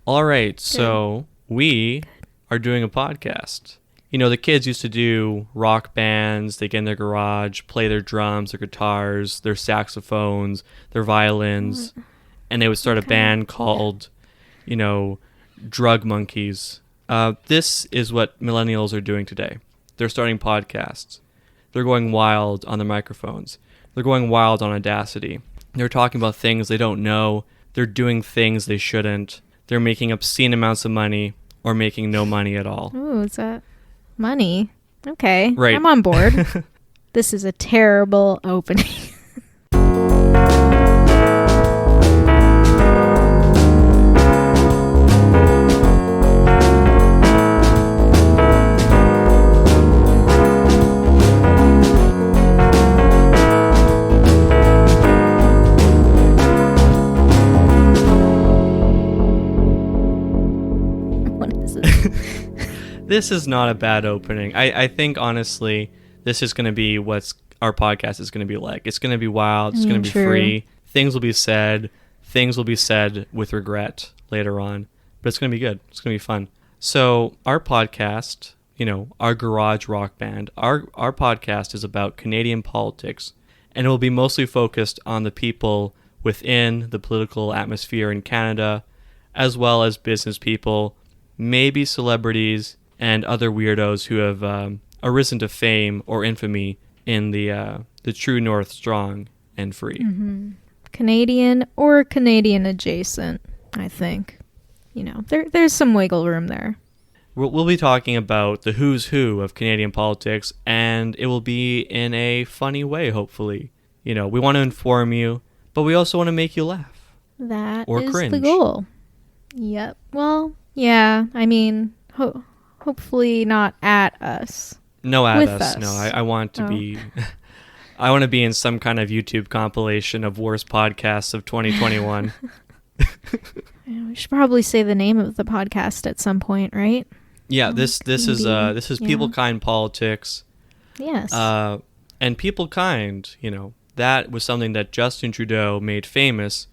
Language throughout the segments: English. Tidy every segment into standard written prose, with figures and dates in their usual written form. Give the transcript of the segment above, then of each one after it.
All right, so we are doing a podcast. You know, the kids used to do rock bands. They get in their garage, play their drums, their guitars, their saxophones, their violins, and they would start a band called, you know, Drug Monkeys. This is what millennials are doing today. They're starting podcasts. They're going wild on the microphones. They're going wild on Audacity. They're talking about things they don't know. They're doing things they shouldn't. They're making obscene amounts of money or making no money at all. Ooh, is that money? Okay, right. I'm on board. This is a terrible opening. This is not a bad opening. I think, honestly, this is going to be what our podcast is going to be like. It's going to be wild. It's going to be free. Things will be said. Things will be said with regret later on. But it's going to be good. It's going to be fun. So our podcast, you know, our garage rock band, our podcast is about Canadian politics. And it will be mostly focused on the people within the political atmosphere in Canada, as well as business people, maybe celebrities, and other weirdos who have arisen to fame or infamy in the true north, strong and free. Mm-hmm. Canadian or Canadian adjacent, I think. You know, there's some wiggle room there. We'll be talking about the who's who of Canadian politics, and it will be in a funny way, hopefully. You know, we want to inform you, but we also want to make you laugh. That or is cringe. The goal. Yep. Well, yeah, I mean, hopefully not at us. No, at With us. us. No, I want to be... I want to be in some kind of YouTube compilation of worst podcasts of 2021. We should probably say the name of the podcast at some point, right? Yeah, this is Peoplekind Politics. Yes. And Peoplekind, you know, that was something that Justin Trudeau made famous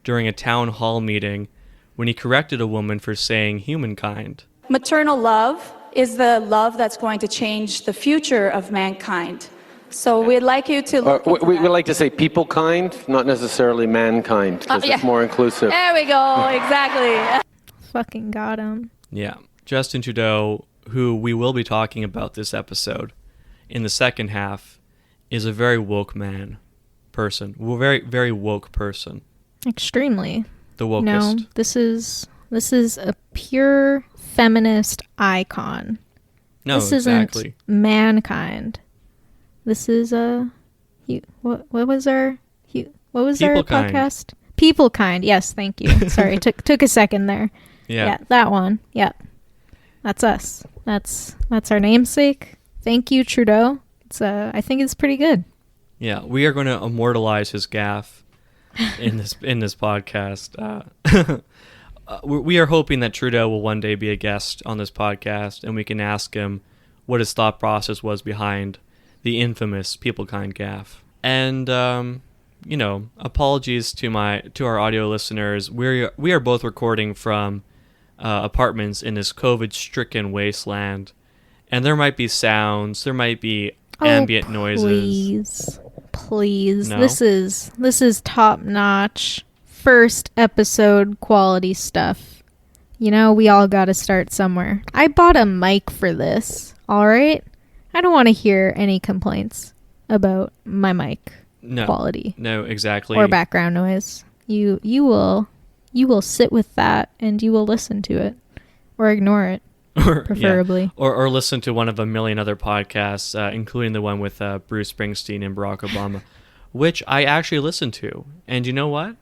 during a town hall meeting when he corrected a woman for saying humankind. Maternal love is the love that's going to change the future of mankind. So we'd like you to look into we that. would like to say people-kind, not necessarily mankind, because it's more inclusive. There we go, exactly. Fucking got him. Yeah. Justin Trudeau, who we will be talking about this episode in the second half, is a very woke person. Very, very woke person. Extremely. The wokest. No, this is a pure feminist icon. No, this exactly. Isn't mankind. This is what was our podcast? Peoplekind. Yes, thank you. Sorry, took a second there. Yeah, that one. Yeah, that's us. That's our namesake. Thank you, Trudeau. I think it's pretty good. Yeah, we are going to immortalize his gaffe in this podcast. We are hoping that Trudeau will one day be a guest on this podcast, and we can ask him what his thought process was behind the infamous Peoplekind gaffe. And you know, apologies to our audio listeners. We are both recording from apartments in this COVID-stricken wasteland, and there might be sounds, there might be ambient noises. Please. No? This is top-notch first episode quality stuff. You know, we all got to start somewhere. I bought a mic for this, all right? I don't want to hear any complaints about my mic quality. No, exactly. Or background noise. You will sit with that and you will listen to it or ignore it. Preferably. Yeah. Or listen to one of a million other podcasts, including the one with Bruce Springsteen and Barack Obama, which I actually listened to. And you know what?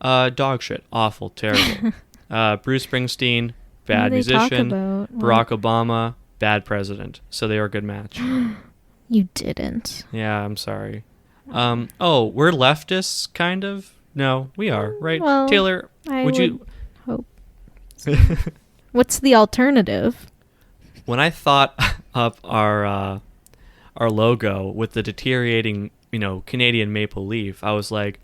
Dog shit. Awful. Terrible. Bruce Springsteen, bad musician. Barack Obama, bad president. So they are a good match. You didn't. Yeah, I'm sorry. We're leftists, kind of? No, we are, right? Well, Taylor, would you... hope so. What's the alternative? When I thought up our logo with the deteriorating, you know, Canadian maple leaf, I was like,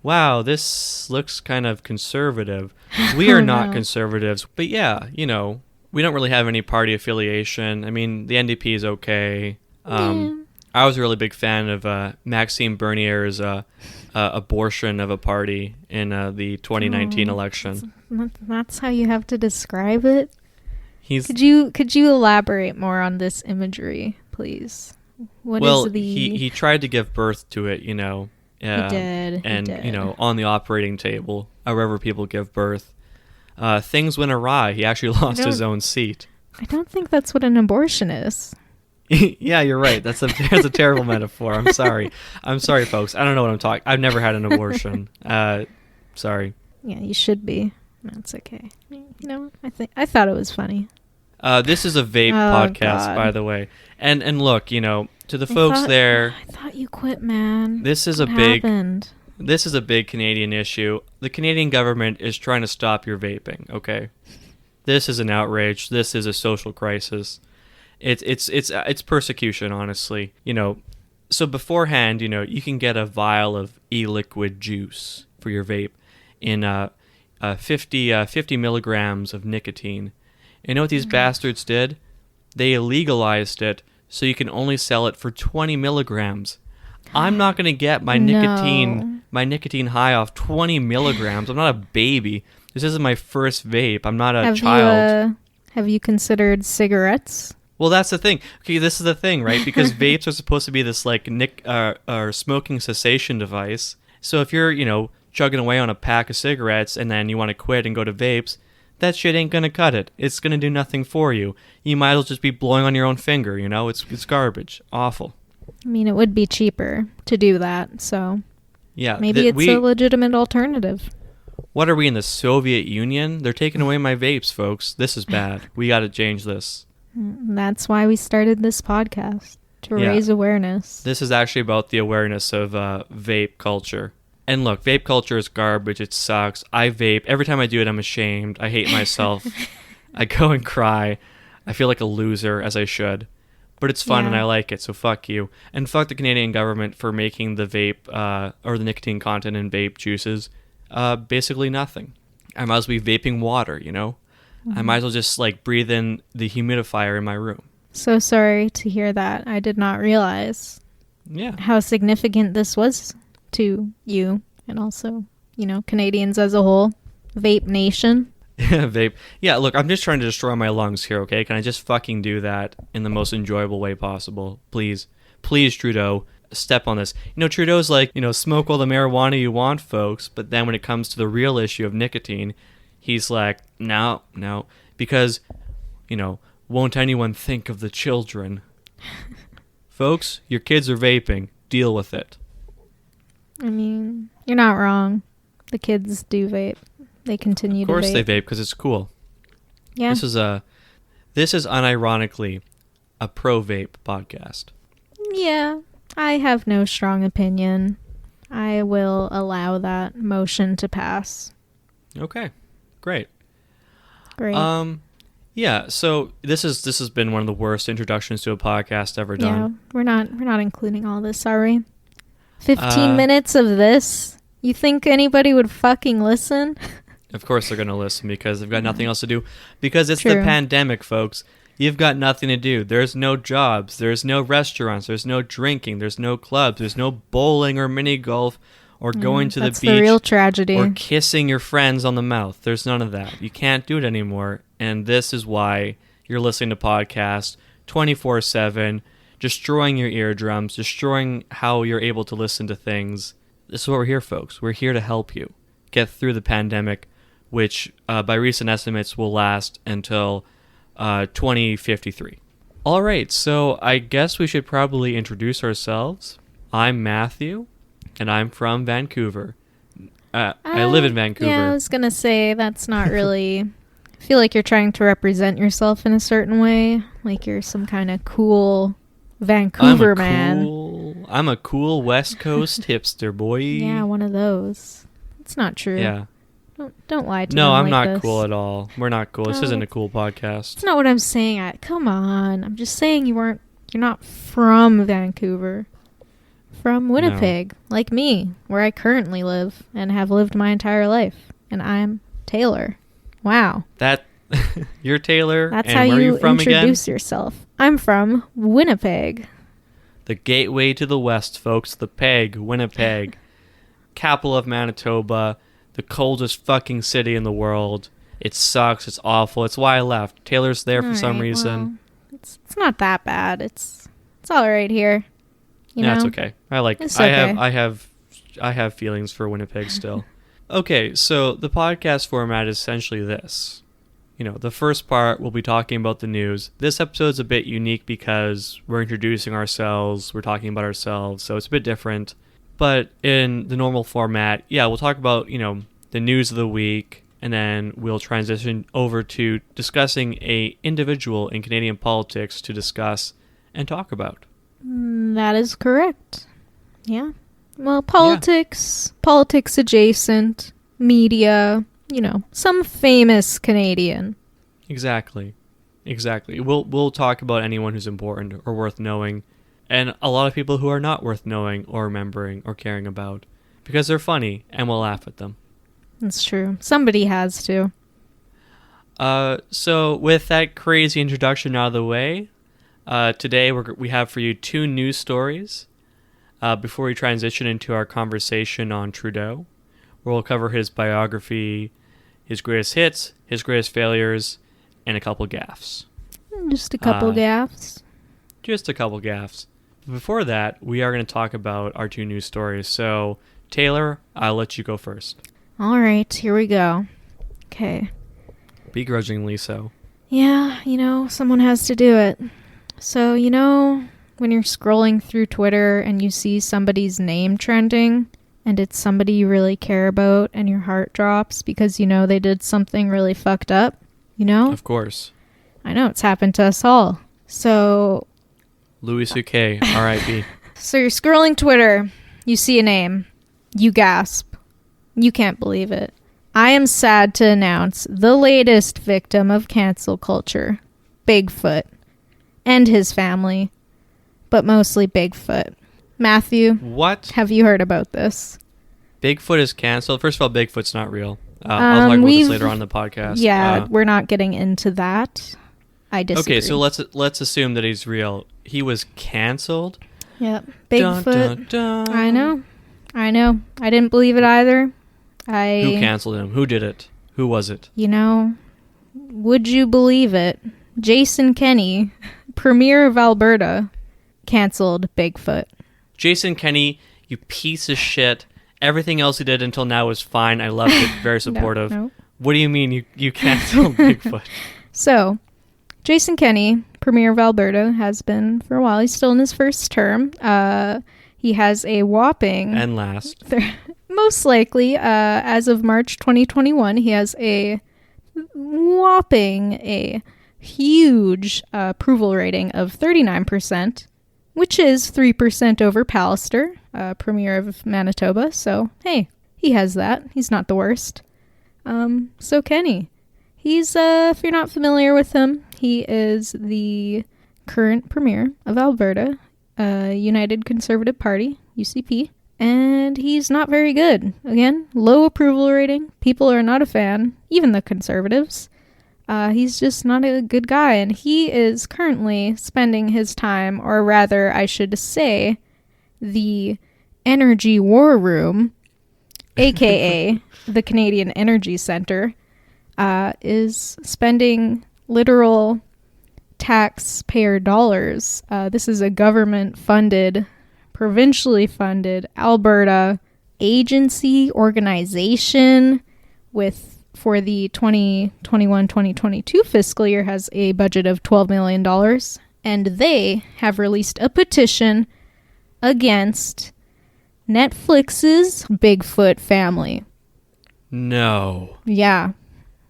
wow, this looks kind of conservative. We are not conservatives. But yeah, you know, we don't really have any party affiliation. I mean, the NDP is okay. I was a really big fan of Maxime Bernier's abortion of a party in the 2019 election. That's how you have to describe it? He's Could you elaborate more on this imagery, please? He tried to give birth to it, you know. He did. You know, on the operating table, wherever people give birth. Things went awry. He actually lost his own seat. I don't think that's what an abortion is. Yeah, you're right. That's a terrible metaphor. I'm sorry, folks. I don't know what I'm talking. I've never had an abortion. Sorry. Yeah, you should be. That's okay. You know, I thought it was funny. This is a vape podcast, by the way. And look, you know, to the folks there. I thought you quit, man. This is This is a big Canadian issue. The Canadian government is trying to stop your vaping. Okay, this is an outrage. This is a social crisis. It's persecution, honestly. You know, so beforehand, you know, you can get a vial of e-liquid juice for your vape in 50 milligrams of nicotine. And you know what these bastards did? They illegalized it so you can only sell it for 20 milligrams. I'm not going to get my nicotine high off 20 milligrams. I'm not a baby. This isn't my first vape. I'm not a child. Have you considered cigarettes? Well, that's the thing. Okay, this is the thing, right? Because vapes are supposed to be this like smoking cessation device. So if you're, you know, chugging away on a pack of cigarettes and then you want to quit and go to vapes, that shit ain't gonna cut it. It's gonna do nothing for you. You might as well just be blowing on your own finger. You know, it's garbage. Awful. I mean, it would be cheaper to do that. So yeah, maybe it's a legitimate alternative. What are we in the Soviet Union? They're taking away my vapes, folks. This is bad. We got to change this. That's why we started this podcast, to raise awareness. This is actually about the awareness of vape culture. And look, vape culture is garbage. It sucks. I vape. Every time I do it, I'm ashamed. I hate myself. I go and cry. I feel like a loser, as I should. But it's fun and I like it, so fuck you. And fuck the Canadian government for making the vape or the nicotine content in vape juices basically nothing. I might as well be vaping water, you know? I might as well just like breathe in the humidifier in my room. So sorry to hear that. I did not realize how significant this was to you and also, you know, Canadians as a whole. Vape nation. Vape. Yeah, look, I'm just trying to destroy my lungs here, okay? Can I just fucking do that in the most enjoyable way possible? Please. Please, Trudeau, step on this. You know, Trudeau's like, you know, smoke all the marijuana you want, folks, but then when it comes to the real issue of nicotine, he's like, no, because, you know, won't anyone think of the children? Folks, your kids are vaping. Deal with it. I mean, you're not wrong. The kids do vape. They continue to vape. Of course they vape because it's cool. Yeah. This is unironically a pro-vape podcast. Yeah. I have no strong opinion. I will allow that motion to pass. Okay. Great. Yeah, so this has been one of the worst introductions to a podcast ever done. Yeah, we're not including all this, are we? 15 minutes of this? You think anybody would fucking listen? Of course they're going to listen because they've got nothing else to do. Because it's the pandemic, folks. You've got nothing to do. There's no jobs. There's no restaurants. There's no drinking. There's no clubs. There's no bowling or mini golf or going to the beach. That's the real tragedy. Or kissing your friends on the mouth. There's none of that. You can't do it anymore. And this is why you're listening to podcasts 24/7, destroying your eardrums, destroying how you're able to listen to things. This is what we're here, folks. We're here to help you get through the pandemic, which by recent estimates will last until 2053. All right, so I guess we should probably introduce ourselves. I'm Matthew, and I'm from Vancouver. I live in Vancouver. Yeah, I was going to say that's not really... I feel like you're trying to represent yourself in a certain way. Like you're some kind of cool Vancouver man. I'm a cool West Coast hipster, boy. Yeah, one of those. It's not true. Yeah. Don't lie to me. No, I'm like not this. Cool at all. We're not cool. This isn't a cool podcast. It's not what I'm saying. Come on. I'm just saying you're not from Vancouver. from Winnipeg, like me, where I currently live and have lived my entire life. And I'm Taylor. Wow. You're Taylor. That's and how where you are you from introduce again? yourself. I'm from Winnipeg. The gateway to the west, folks. The Peg, Winnipeg. Capital of Manitoba. The coldest fucking city in the world. It sucks. It's awful. It's why I left. Taylor's there for some reason. Well, it's not that bad. It's all right here. You know? It's okay. I like it. Okay. I have feelings for Winnipeg still. Okay, so the podcast format is essentially this. The first part we'll be talking about the news. This episode's a bit unique because we're introducing ourselves, we're talking about ourselves, so it's a bit different. But in the normal format, we'll talk about, the news of the week, and then we'll transition over to discussing a individual in Canadian politics to discuss and talk about. That is correct. Yeah. Well, politics adjacent, media, some famous Canadian. Exactly. We'll talk about anyone who's important or worth knowing, and a lot of people who are not worth knowing or remembering or caring about, because they're funny and we'll laugh at them. That's true. Somebody has to. So with that crazy introduction out of the way, today we have for you 2 news stories. Before we transition into our conversation on Trudeau, where we'll cover his biography, his greatest hits, his greatest failures, and a couple gaffes. Just a couple gaffes. Just a couple gaffes. Before that, we are going to talk about our 2 news stories. So, Taylor, I'll let you go first. All right, here we go. Okay. Begrudgingly so. Yeah, someone has to do it. So, when you're scrolling through Twitter and you see somebody's name trending and it's somebody you really care about and your heart drops because they did something really fucked up, Of course. I know, it's happened to us all. So... Louis C.K., R.I.P. So you're scrolling Twitter, you see a name, you gasp. You can't believe it. I am sad to announce the latest victim of cancel culture, Bigfoot, and his family. But mostly Bigfoot. Matthew, what? Have you heard about this? Bigfoot is canceled. First of all, Bigfoot's not real. I'll talk about this later on in the podcast. Yeah, we're not getting into that. I disagree. Okay, so let's assume that he's real. He was canceled. Yep, Bigfoot. Dun, dun, dun. I know. I didn't believe it either. Who canceled him? Who did it? Who was it? Would you believe it? Jason Kenney, Premier of Alberta, canceled Bigfoot. Jason Kenney, you piece of shit. Everything else he did until now was fine. I loved it. Very supportive. No. What do you mean you canceled Bigfoot? So, Jason Kenney, Premier of Alberta, has been for a while. He's still in his first term. He has a whopping... And last. Most likely, as of March 2021, he has a huge approval rating of 39%, which is 3% over Pallister, Premier of Manitoba. So, hey, he has that. He's not the worst. So Kenney, he's, if you're not familiar with him, he is the current Premier of Alberta, United Conservative Party, UCP, and he's not very good. Again, low approval rating. People are not a fan, even the Conservatives. He's just not a good guy, and he is currently spending his time, or rather, I should say, the Energy War Room, aka the Canadian Energy Centre, is spending literal taxpayer dollars. This is a government-funded, provincially funded Alberta agency organization for the 2021-2022 fiscal year has a budget of $12 million, and they have released a petition against Netflix's Bigfoot family. No. Yeah.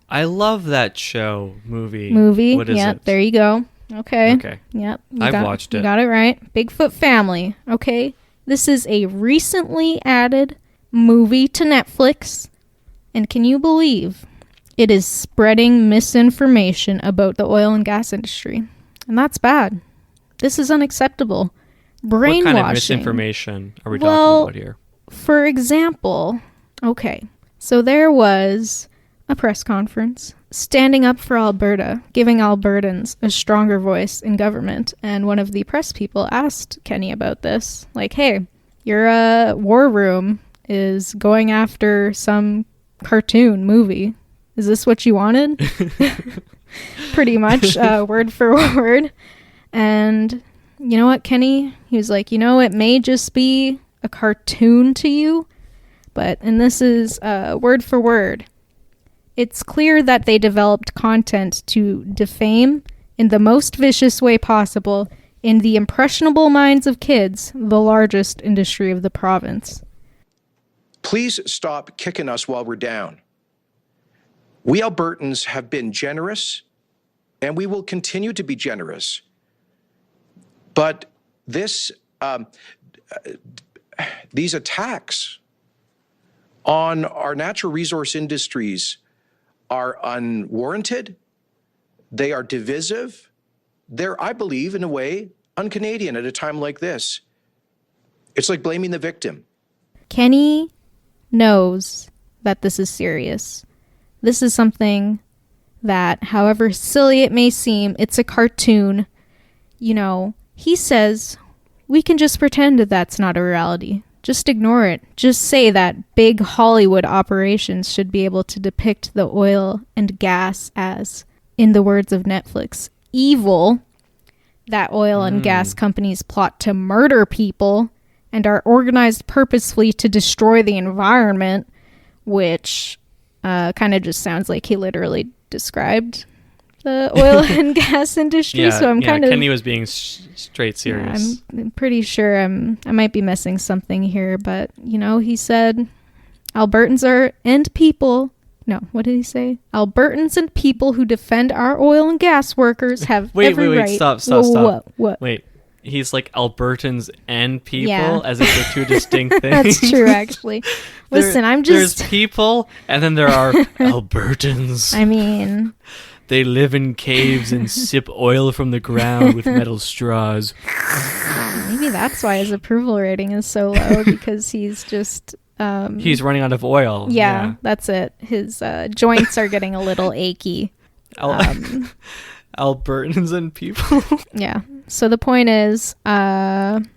I love that show, movie. What is yep, it? There you go. Okay. Yep. I've watched it. You got it right. Bigfoot family. Okay. This is a recently added movie to Netflix. And can you believe it is spreading misinformation about the oil and gas industry? And that's bad. This is unacceptable. brainwashing. What kind of misinformation are we talking about here? For example, okay, so there was a press conference standing up for Alberta, giving Albertans a stronger voice in government, and one of the press people asked Kenny about this, like, hey, your war room is going after some cartoon movie. Is this what you wanted? Pretty much, word for word. And you know what, Kenny? He was like, it may just be a cartoon to you, and this is word for word. It's clear that they developed content to defame in the most vicious way possible in the impressionable minds of kids, the largest industry of the province. Please stop kicking us while we're down. We Albertans have been generous, and we will continue to be generous. But these attacks on our natural resource industries are unwarranted. They are divisive. They're, I believe, in a way, un-Canadian at a time like this. It's like blaming the victim. Kenny knows that this is serious. This is something that, however silly it may seem, it's a cartoon. He says, we can just pretend that that's not a reality. Just ignore it. Just say that big Hollywood operations should be able to depict the oil and gas as, in the words of Netflix, evil, that oil and gas companies plot to murder people and are organized purposefully to destroy the environment, which kind of just sounds like he literally described the oil and gas industry. So I'm kind of... Kenny was being straight serious. I'm pretty sure I might be missing something here, but, he said Albertans are and people... No, what did he say? Albertans and people who defend our oil and gas workers have every right... Wait, stop. What? Wait, he's like Albertans and people as if they're two distinct things. That's true, actually. Listen, There's people, and then there are Albertans. I mean... They live in caves and sip oil from the ground with metal straws. Maybe that's why his approval rating is so low, because he's just... he's running out of oil. Yeah, that's it. His joints are getting a little achy. Albertans and people. Yeah. So the point is, Bigfoot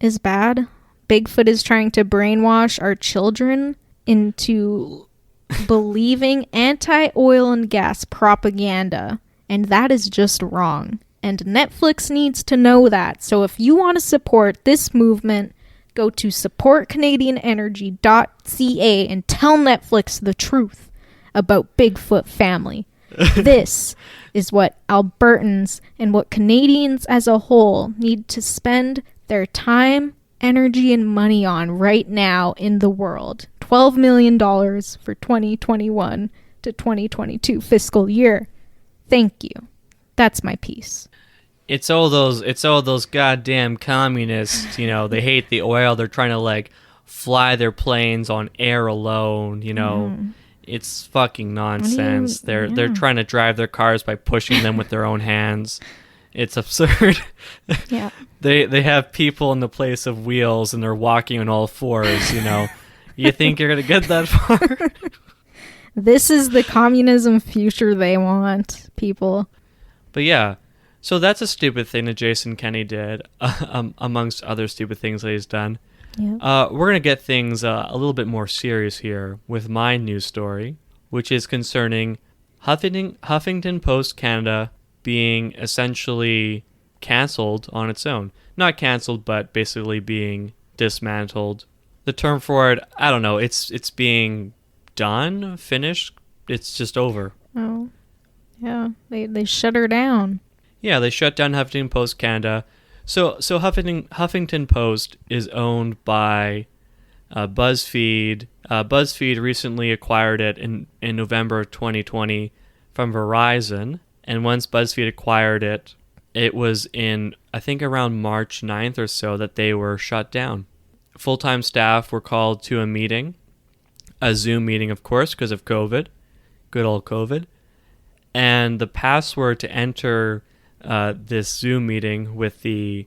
is bad. Bigfoot is trying to brainwash our children into believing anti-oil and gas propaganda, and that is just wrong. And Netflix needs to know that. So if you want to support this movement, go to supportcanadianenergy.ca and tell Netflix the truth about Bigfoot family. This is what Albertans and what Canadians as a whole need to spend their time, energy, and money on right now in the world. $12 million for 2021 to 2022 fiscal year. Thank you. That's my piece. It's all those goddamn communists, they hate the oil. They're trying to fly their planes on air alone, It's fucking nonsense. They're trying to drive their cars by pushing them with their own hands. It's absurd. Yeah. They have people in the place of wheels and they're walking on all fours, You think you're going to get that far? This is the communism future they want, people. But yeah, so that's a stupid thing that Jason Kenney did, amongst other stupid things that he's done. Yeah. We're going to get things a little bit more serious here with my news story, which is concerning Huffington Post Canada being essentially cancelled on its own. Not cancelled, but basically being dismantled. The term for it, I don't know, it's being done, finished, it's just over. Oh, yeah, they shut her down. Yeah, they shut down Huffington Post Canada. So Huffington Post is owned by BuzzFeed. BuzzFeed recently acquired it in November of 2020 from Verizon. And once BuzzFeed acquired it, it was in, I think, around March 9th or so that they were shut down. Full-time staff were called to a meeting, a Zoom meeting, of course, because of COVID, good old COVID. And the password to enter this Zoom meeting with the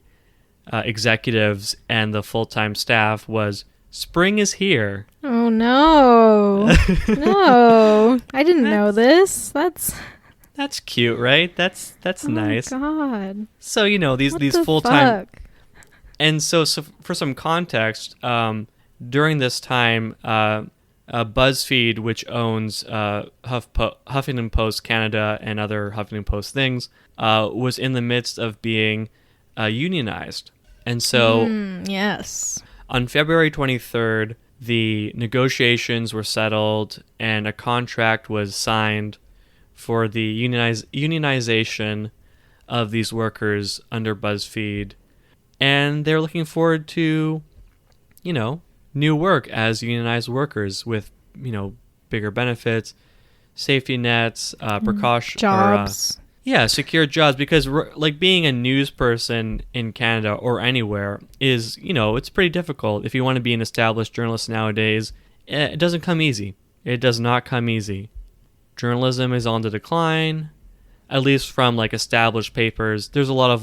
executives and the full-time staff was, spring is here. Oh, no. No. I didn't know this. That's cute, right? That's nice. Oh, God. So, these full-time... Fuck? And so for some context, during this time, BuzzFeed, which owns Huffington Post Canada and other Huffington Post things, was in the midst of being unionized. And so yes. On February 23rd, the negotiations were settled and a contract was signed for the unionization of these workers under BuzzFeed. And they're looking forward to, new work as unionized workers with, bigger benefits, safety nets, precaution, jobs. Secure jobs. Because being a news person in Canada or anywhere is, it's pretty difficult. If you want to be an established journalist nowadays, it doesn't come easy. It does not come easy. Journalism is on the decline, at least from established papers. There's a lot of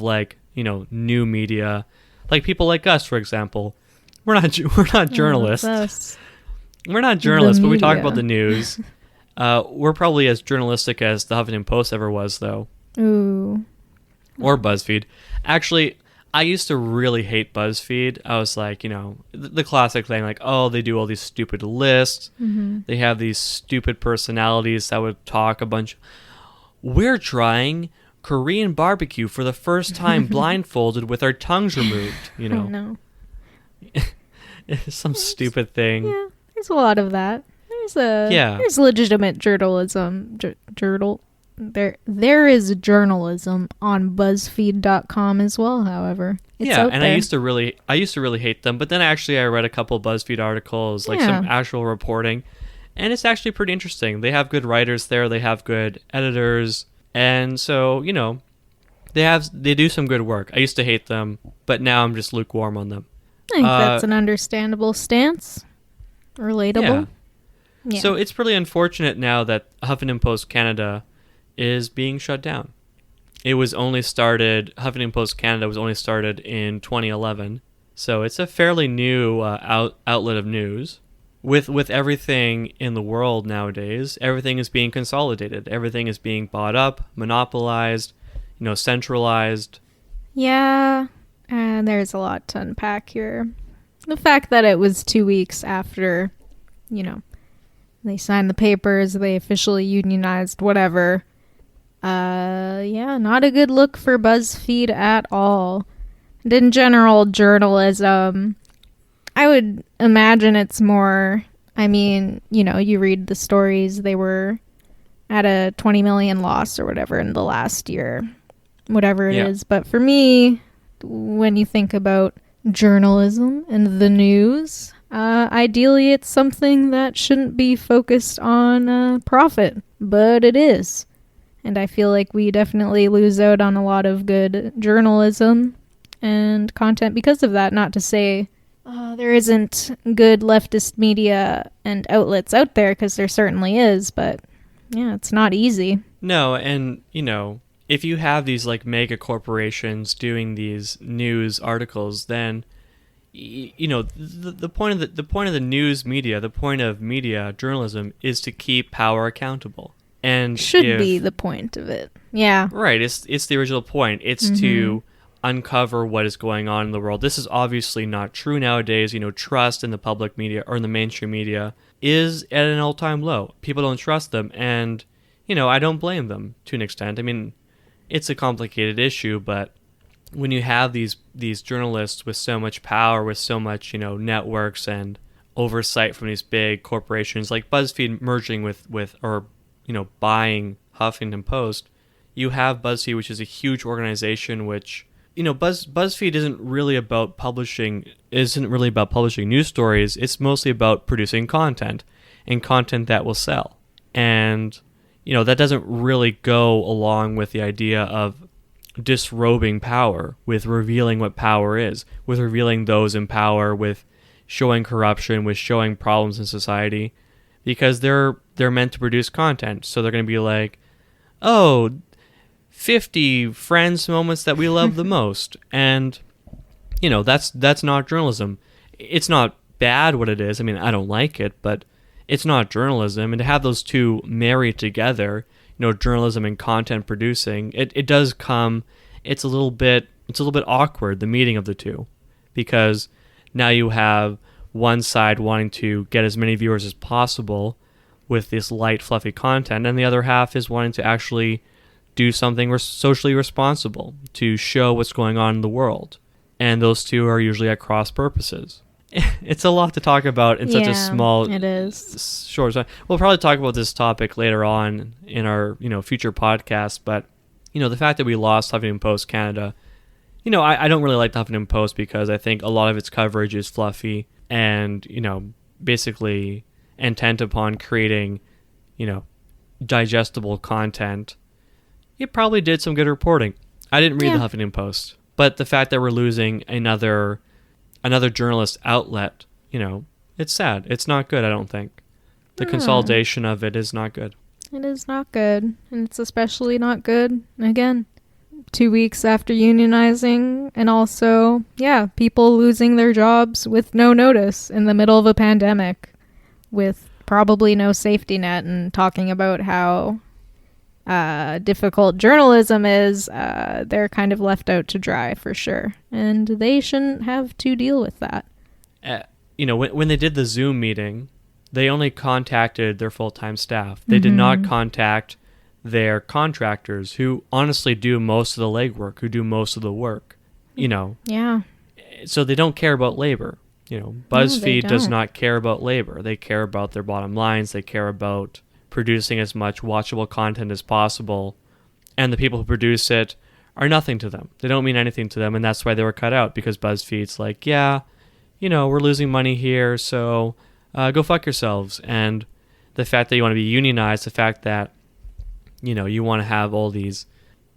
new media, like people like us, for example. We're not journalists. We're not journalists, but we talk about the news. We're probably as journalistic as the Huffington Post ever was, though. Ooh. Or BuzzFeed. Actually, I used to really hate BuzzFeed. I was like, the classic thing, they do all these stupid lists. Mm-hmm. They have these stupid personalities that would talk a bunch. We're trying Korean barbecue for the first time blindfolded with our tongues removed, I know. Some stupid thing. Yeah, there's a lot of that. There's legitimate journalism. There is journalism on BuzzFeed.com as well, however. It's out and there. I used to really hate them, but then I read a couple BuzzFeed articles, some actual reporting, and it's actually pretty interesting. They have good writers there, they have good editors, and so, they do some good work. I used to hate them, but now I'm just lukewarm on them. I think that's an understandable stance. Relatable. Yeah. So it's pretty unfortunate now that Huffington Post Canada is being shut down. Huffington Post Canada was only started in 2011. So it's a fairly new outlet of news. With everything in the world nowadays, everything is being consolidated. Everything is being bought up, monopolized, centralized. Yeah, and there's a lot to unpack here. The fact that it was 2 weeks after, they signed the papers, they officially unionized, whatever. Not a good look for BuzzFeed at all. And in general, journalism, I would imagine it's more, you read the stories, they were at a 20 million loss or whatever in the last year, whatever it is. But for me, when you think about journalism and the news, ideally it's something that shouldn't be focused on profit, but it is. And I feel like we definitely lose out on a lot of good journalism and content because of that. Not to say there isn't good leftist media and outlets out there, because there certainly is, but it's not easy. No, and if you have these mega corporations doing these news articles, then the point of the news media, the point of media journalism is to keep power accountable. And should be the point of it. Yeah. Right, it's the original point. It's to uncover what is going on in the world. This is obviously not true nowadays. Trust in the public media or in the mainstream media is at an all-time low. People don't trust them, and I don't blame them to an extent. It's a complicated issue, but when you have these journalists with so much power, with so much networks and oversight from these big corporations like BuzzFeed merging with or buying Huffington Post, you have BuzzFeed, which is a huge organization, which BuzzFeed isn't really about publishing news stories. It's mostly about producing content and content that will sell. And that doesn't really go along with the idea of disrobing power, with revealing what power is, with revealing those in power, with showing corruption, with showing problems in society, because they're meant to produce content. So they're going to be like, 50 Friends moments that we love the most. And that's not journalism. It's not bad what it is. I mean, I don't like it, but it's not journalism. And to have those two married together, journalism and content producing, it does come. It's a little bit awkward, the meeting of the two, because now you have one side wanting to get as many viewers as possible with this light, fluffy content, and the other half is wanting to actually do something socially responsible to show what's going on in the world. And those two are usually at cross purposes. It's a lot to talk about in such a small, it is short time. We'll probably talk about this topic later on in our future podcast. But the fact that we lost Huffington Post Canada, I don't really like the Huffington Post because I think a lot of its coverage is fluffy and basically intent upon creating digestible content. It probably did some good reporting. I didn't read the Huffington Post, but the fact that we're losing another journalist outlet, it's sad. It's not good, I don't think. The consolidation of it is not good. It is not good. And it's especially not good, again, 2 weeks after unionizing, and also, people losing their jobs with no notice in the middle of a pandemic with probably no safety net, and talking about how difficult journalism is. They're kind of left out to dry for sure, and they shouldn't have to deal with that. When they did the Zoom meeting, they only contacted their full-time staff. They did not contact their contractors, who honestly do most of the legwork, who do most of the work. So they don't care about labor. BuzzFeed does not care about labor. They care about their bottom lines. They care about producing as much watchable content as possible, and the people who produce it are nothing to them. They don't mean anything to them, and that's why they were cut out, because BuzzFeed's like, we're losing money here, so go fuck yourselves. And the fact that you want to be unionized, the fact that you want to have all these,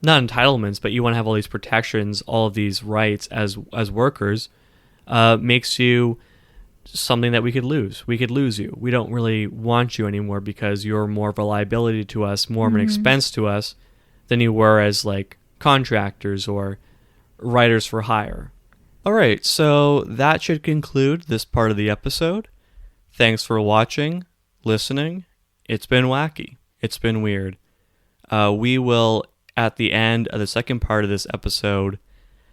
not entitlements, but you want to have all these protections, all of these rights as workers, makes you something that we could lose. We could lose you. We don't really want you anymore because you're more of a liability to us, more of an expense to us than you were as like contractors or writers for hire. All right, so that should conclude this part of the episode. Thanks for watching, listening. It's been wacky. It's been weird. We will, at the end of the second part of this episode,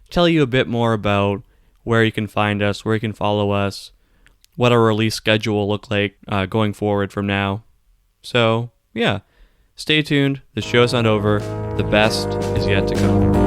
tell you a bit more about where you can find us, where you can follow us, what our release schedule will look like going forward from now. So, stay tuned. The show's not over. The best is yet to come.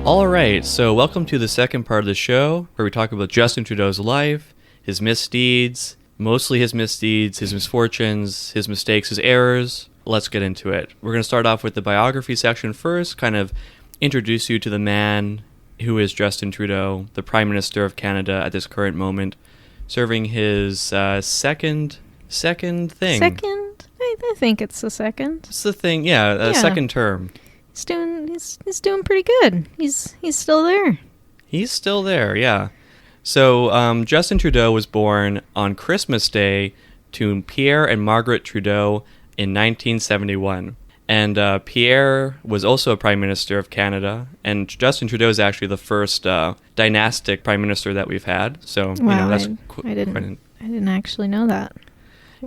All right, so welcome to the second part of the show, where we talk about Justin Trudeau's life, his misdeeds, mostly his misdeeds, his misfortunes, his mistakes, his errors. Let's get into it. We're going to start off with the biography section first, kind of introduce you to the man who is Justin Trudeau, the Prime Minister of Canada at this current moment, serving his second thing. Second? I think it's the second. It's the thing, second term. He's doing pretty good. He's still there. He's still there, yeah. So Justin Trudeau was born on Christmas Day to Pierre and Margaret Trudeau in 1971. And Pierre was also a Prime Minister of Canada. And Justin Trudeau is actually the first dynastic Prime Minister that we've had. So, wow, I didn't actually know that.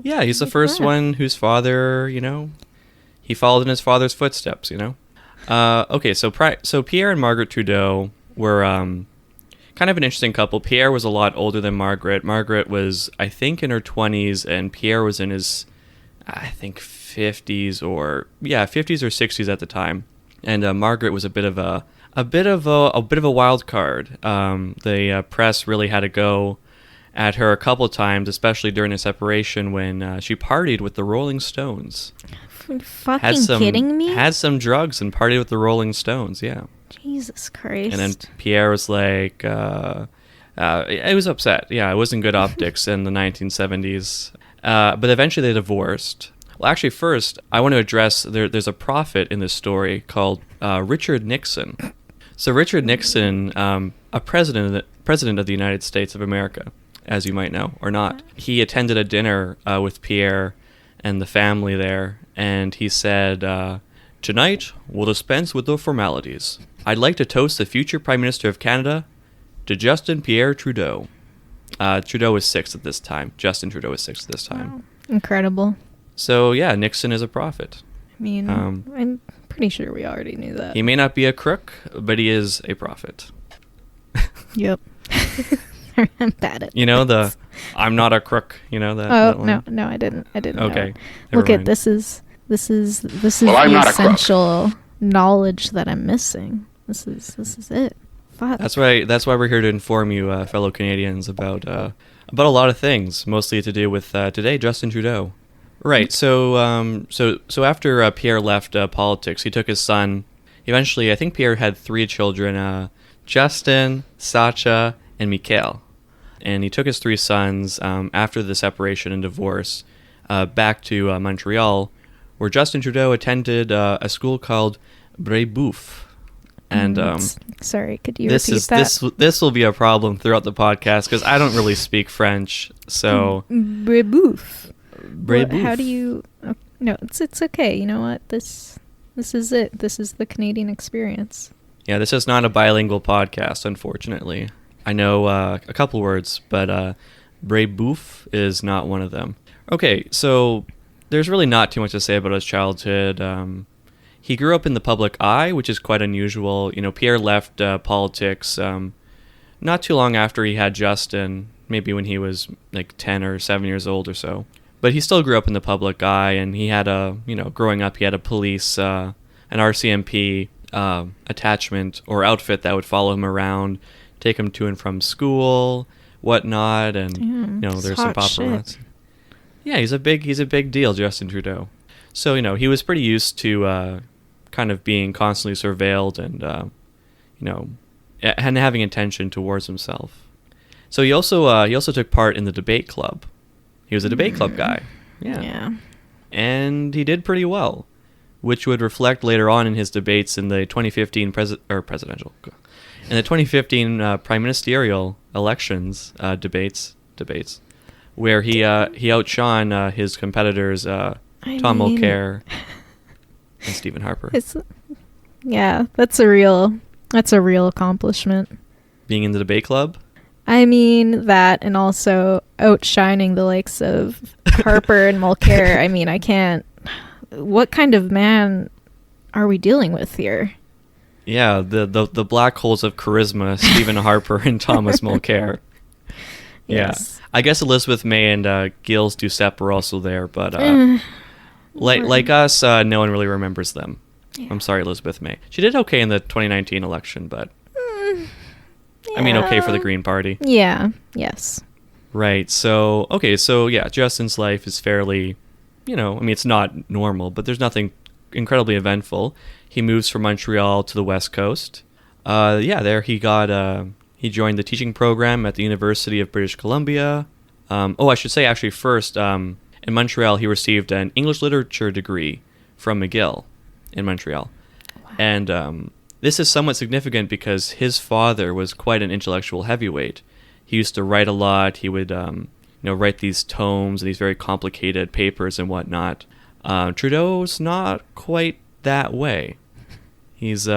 Yeah, he's the first one whose father, he followed in his father's footsteps, Okay, so Pierre and Margaret Trudeau were kind of an interesting couple. Pierre was a lot older than Margaret. Margaret was, I think, in her 20s, and Pierre was in his, I think, 50s or 60s at the time. And Margaret was a bit of a wild card. The press really had to go at her a couple of times, especially during the separation when she partied with the Rolling Stones. Kidding me? Had some drugs and partied with the Rolling Stones, yeah. Jesus Christ. And then Pierre was like, it was upset. Yeah, it wasn't good optics in the 1970s. But eventually they divorced. Well, actually, first, I want to address, there's a prophet in this story called Richard Nixon. So Richard Nixon, a president of the United States of America, as you might know, or not, he attended a dinner with Pierre and the family there, and he said, "Tonight, we'll dispense with the formalities. I'd like to toast the future Prime Minister of Canada to Justin Pierre Trudeau." Trudeau was 6 at this time. Justin Trudeau was 6 at this time. Wow. Incredible. So, yeah, Nixon is a prophet. I mean, I'm pretty sure we already knew that. He may not be a crook, but he is a prophet. Yep. I'm bad at You know, the "I'm not a crook," you know that? Oh, that no, I didn't Okay. Look at this is the essential knowledge that I'm missing. This is it. Fuck. That's why we're here to inform you, fellow Canadians, about a lot of things, mostly to do with today, Justin Trudeau. Right. So after Pierre left politics, he took his son. Eventually, I think Pierre had 3 children: Justin, Sacha, and Michael. And he took his 3 sons after the separation and divorce back to Montreal, where Justin Trudeau attended a school called Brazeau. And sorry, could you repeat that? This will be a problem throughout the podcast because I don't really speak French. So Brazeau. Brazeau. How do you? Oh, no, it's okay. You know what? This is it. This is the Canadian experience. Yeah, this is not a bilingual podcast, unfortunately. I know a couple words, but Brazeau is not one of them. Okay, so there's really not too much to say about his childhood. He grew up in the public eye, which is quite unusual. You know, Pierre left politics not too long after he had Justin, maybe when he was like 10 or 7 years old or so. But he still grew up in the public eye, and he had growing up, he had a police, an RCMP attachment or outfit that would follow him around, take him to and from school, whatnot, and there's some paparazzi. Yeah, he's a big deal, Justin Trudeau. So he was pretty used to kind of being constantly surveilled and and having attention towards himself. So he also took part in the debate club. He was a debate club guy. Yeah. And he did pretty well, which would reflect later on in his debates in the 2015 prime ministerial elections debates, where he outshone his competitors Tom Mulcair and Stephen Harper. That's a real accomplishment. Being in the debate club? I mean that, and also outshining the likes of Harper and Mulcair. I mean, I can't. What kind of man are we dealing with here? Yeah, the black holes of charisma, Stephen Harper and Thomas Mulcair. Yes. Yeah, I guess Elizabeth May and Gilles Duceppe were also there, but like us, no one really remembers them. Yeah. I'm sorry, Elizabeth May. She did okay in the 2019 election, but I mean, okay for the Green Party. Yeah. Yes. Right. So yeah, Justin's life is fairly, it's not normal, but there's nothing incredibly eventful. He moves from Montreal to the West Coast. There he got he joined the teaching program at the University of British Columbia. I should say actually first, in Montreal he received an English literature degree from McGill in Montreal. Wow. And this is somewhat significant because his father was quite an intellectual heavyweight. He used to write a lot. He would write these tomes and these very complicated papers and whatnot. Trudeau's not quite that way. He's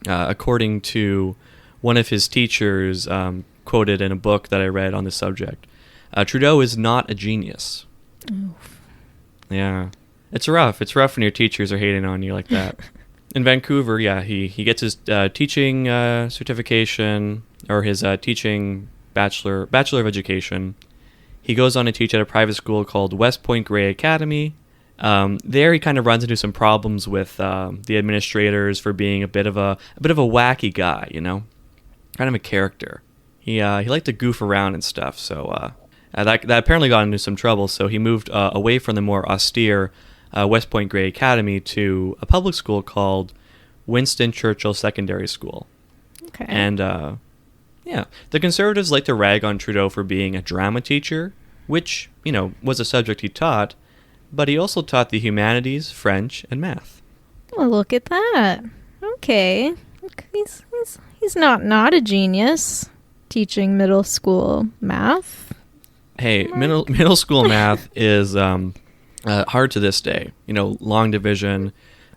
according to one of his teachers, quoted in a book that I read on the subject, Trudeau is not a genius. Oof. Yeah. It's rough. It's rough when your teachers are hating on you like that. In Vancouver, he gets his teaching certification, or his teaching bachelor of education. He goes on to teach at a private school called West Point Grey Academy. There he kind of runs into some problems with the administrators for being a bit of a wacky guy, kind of a character. He liked to goof around and stuff, so that apparently got into some trouble. So he moved away from the more austere West Point Grey Academy to a public school called Winston Churchill Secondary School. Okay. And the Conservatives like to rag on Trudeau for being a drama teacher, which was a subject he taught, but he also taught the humanities, French, and math. Well, look at that. Okay. he's not a genius teaching middle school math. Hey, middle school math is hard to this day. Long division,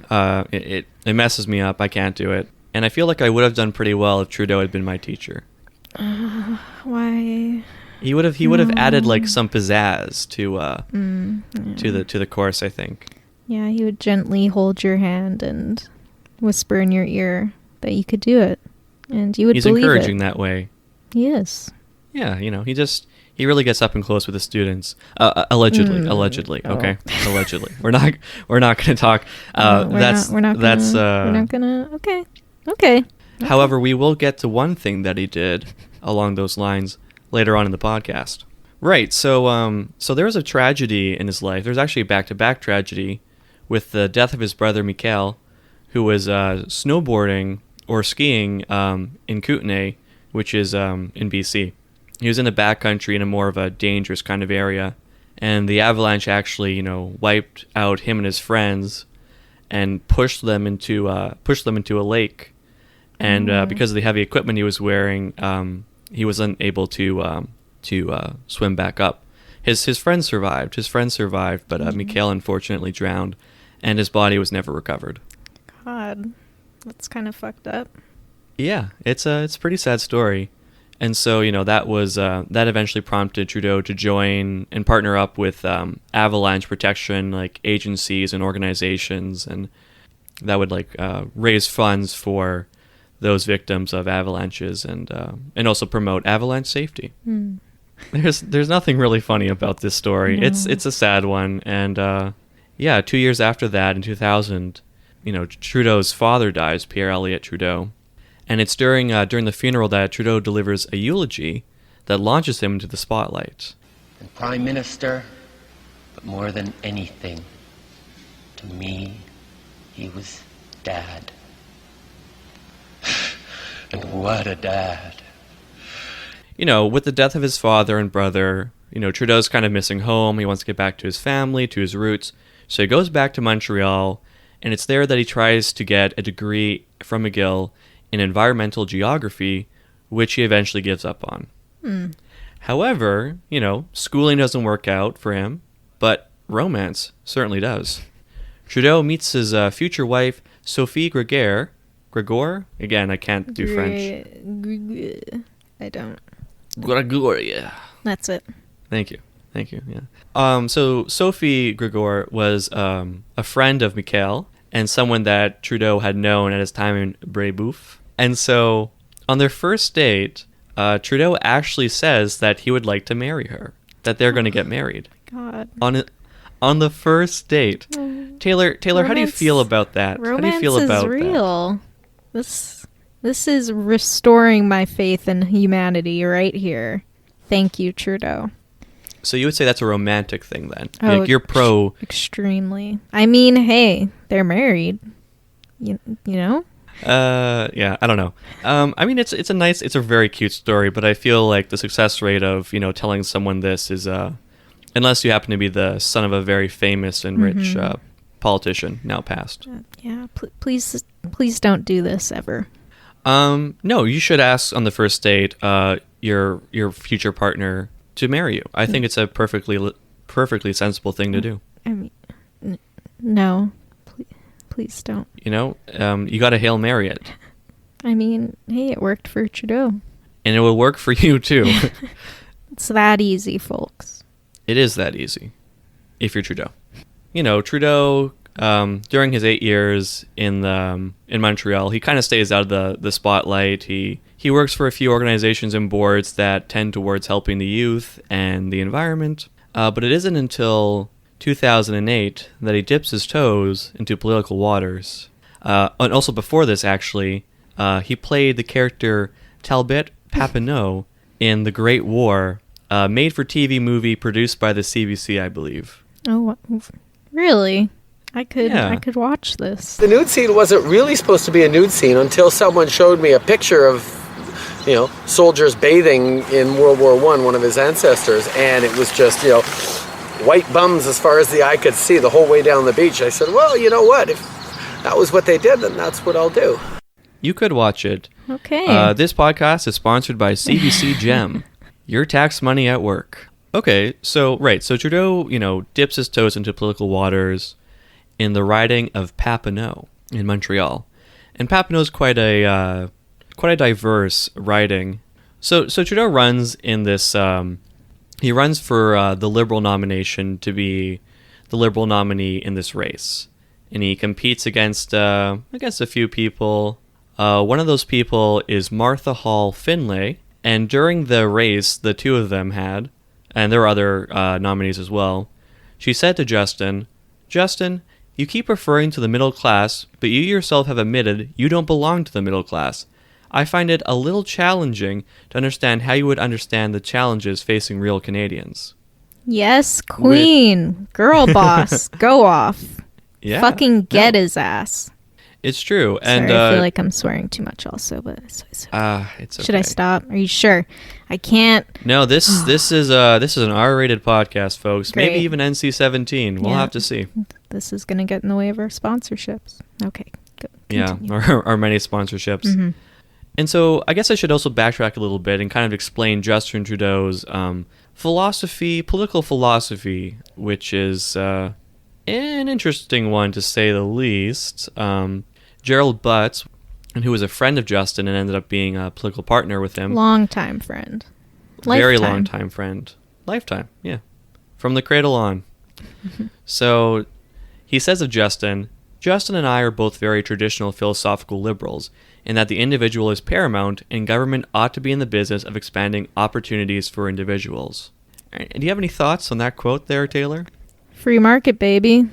it messes me up. I can't do it. And I feel like I would have done pretty well if Trudeau had been my teacher. Why? He would have added like some pizzazz to the course, I think. Yeah, he would gently hold your hand and whisper in your ear that you could do it, and you would believe it. He's encouraging that way. He is. Yeah, he really gets up and close with the students. Allegedly. Oh. Okay, allegedly. We're not going to talk. Okay. However, we will get to one thing that he did along those lines later on in the podcast. Right. So there was a tragedy in his life. There's actually a back-to-back tragedy with the death of his brother Michael, who was snowboarding or skiing in Kootenay, which is in BC. He was in the backcountry in a more of a dangerous kind of area, and the avalanche actually, wiped out him and his friends, and pushed them into a lake. And because of the heavy equipment he was wearing, he was unable to swim back up. His friends survived. But Michael unfortunately drowned, and his body was never recovered. God, that's kind of fucked up. Yeah, it's a pretty sad story. And so, that eventually prompted Trudeau to join and partner up with avalanche protection like agencies and organizations, and that would raise funds for those victims of avalanches and also promote avalanche safety. There's nothing really funny about this story. No. It's a sad one, and 2 years after that, in 2000, Trudeau's father dies, Pierre Elliott Trudeau. And it's during the funeral that Trudeau delivers a eulogy that launches him into the spotlight. And Prime Minister, but more than anything, to me, he was Dad. And what a dad. With the death of his father and brother, Trudeau's kind of missing home. He wants to get back to his family, to his roots. So he goes back to Montreal, and it's there that he tries to get a degree from McGill in environmental geography, which he eventually gives up on. However, schooling doesn't work out for him, but romance certainly does. Trudeau meets his future wife, Sophie Gregor. Again, I can't do French. I don't. Gregoria. That's it. Thank you. Yeah. So Sophie Gregor was a friend of Michael and someone that Trudeau had known at his time in Brebeuf. And so on their first date, Trudeau actually says that he would like to marry her, that they're going to get married. God. On the first date. Taylor, how do you feel about that? How do you feel about that? Romance is real. This is restoring my faith in humanity right here. Thank you, Trudeau. So you would say that's a romantic thing then? Oh, you're pro... Extremely. I mean, hey, they're married. You know? Yeah, I don't know. I mean, it's a very cute story, but I feel like the success rate of, telling someone this is, unless you happen to be the son of a very famous and rich politician, now passed. Yeah, please don't do this ever. No, you should ask on the first date your future partner to marry you. I think it's a perfectly sensible thing to do. I mean, no, please don't. You got to Hail Mary it. I mean, hey, it worked for Trudeau. And it will work for you too. It's that easy, folks. It is that easy, if you're Trudeau. Trudeau, during his 8 years in Montreal, he kind of stays out of the spotlight. He works for a few organizations and boards that tend towards helping the youth and the environment. But it isn't until 2008 that he dips his toes into political waters. And also before this, actually, he played the character Talbot Papineau in The Great War, made-for-TV movie produced by the CBC, I believe. Oh, really? I could watch this. The nude scene wasn't really supposed to be a nude scene until someone showed me a picture of, soldiers bathing in World War I, one of his ancestors, and it was just, white bums as far as the eye could see the whole way down the beach. I said, well, you know what? If that was what they did, then that's what I'll do. You could watch it. Okay. This podcast is sponsored by CBC Gem. Your tax money at work. Okay, so Trudeau, dips his toes into political waters in the riding of Papineau in Montreal, and Papineau is quite a diverse riding. So Trudeau runs in this. He runs for the Liberal nomination to be the Liberal nominee in this race, and he competes against a few people. One of those people is Martha Hall Finlay, and during the race, the two of them had. And there were other nominees as well. She said to Justin, you keep referring to the middle class, but you yourself have admitted you don't belong to the middle class. I find it a little challenging to understand how you would understand the challenges facing real Canadians. Yes, queen. Girl boss. Go off. Yeah. Fucking get his ass. It's true. Sorry, and I feel like I'm swearing too much also, but it's okay. Should I stop? Are you sure? I can't. No, this is an R-rated podcast, folks. Great. Maybe even NC-17. We'll have to see. This is going to get in the way of our sponsorships. Okay. Go. Yeah, our many sponsorships. Mm-hmm. And so I guess I should also backtrack a little bit and kind of explain Justin Trudeau's political philosophy, which is an interesting one to say the least. Gerald Butts, who was a friend of Justin and ended up being a political partner with him. Long-time friend. Very long-time friend. Lifetime, yeah. From the cradle on. So he says of Justin and I are both very traditional philosophical liberals, in that the individual is paramount and government ought to be in the business of expanding opportunities for individuals. And do you have any thoughts on that quote there, Taylor? Free market, baby.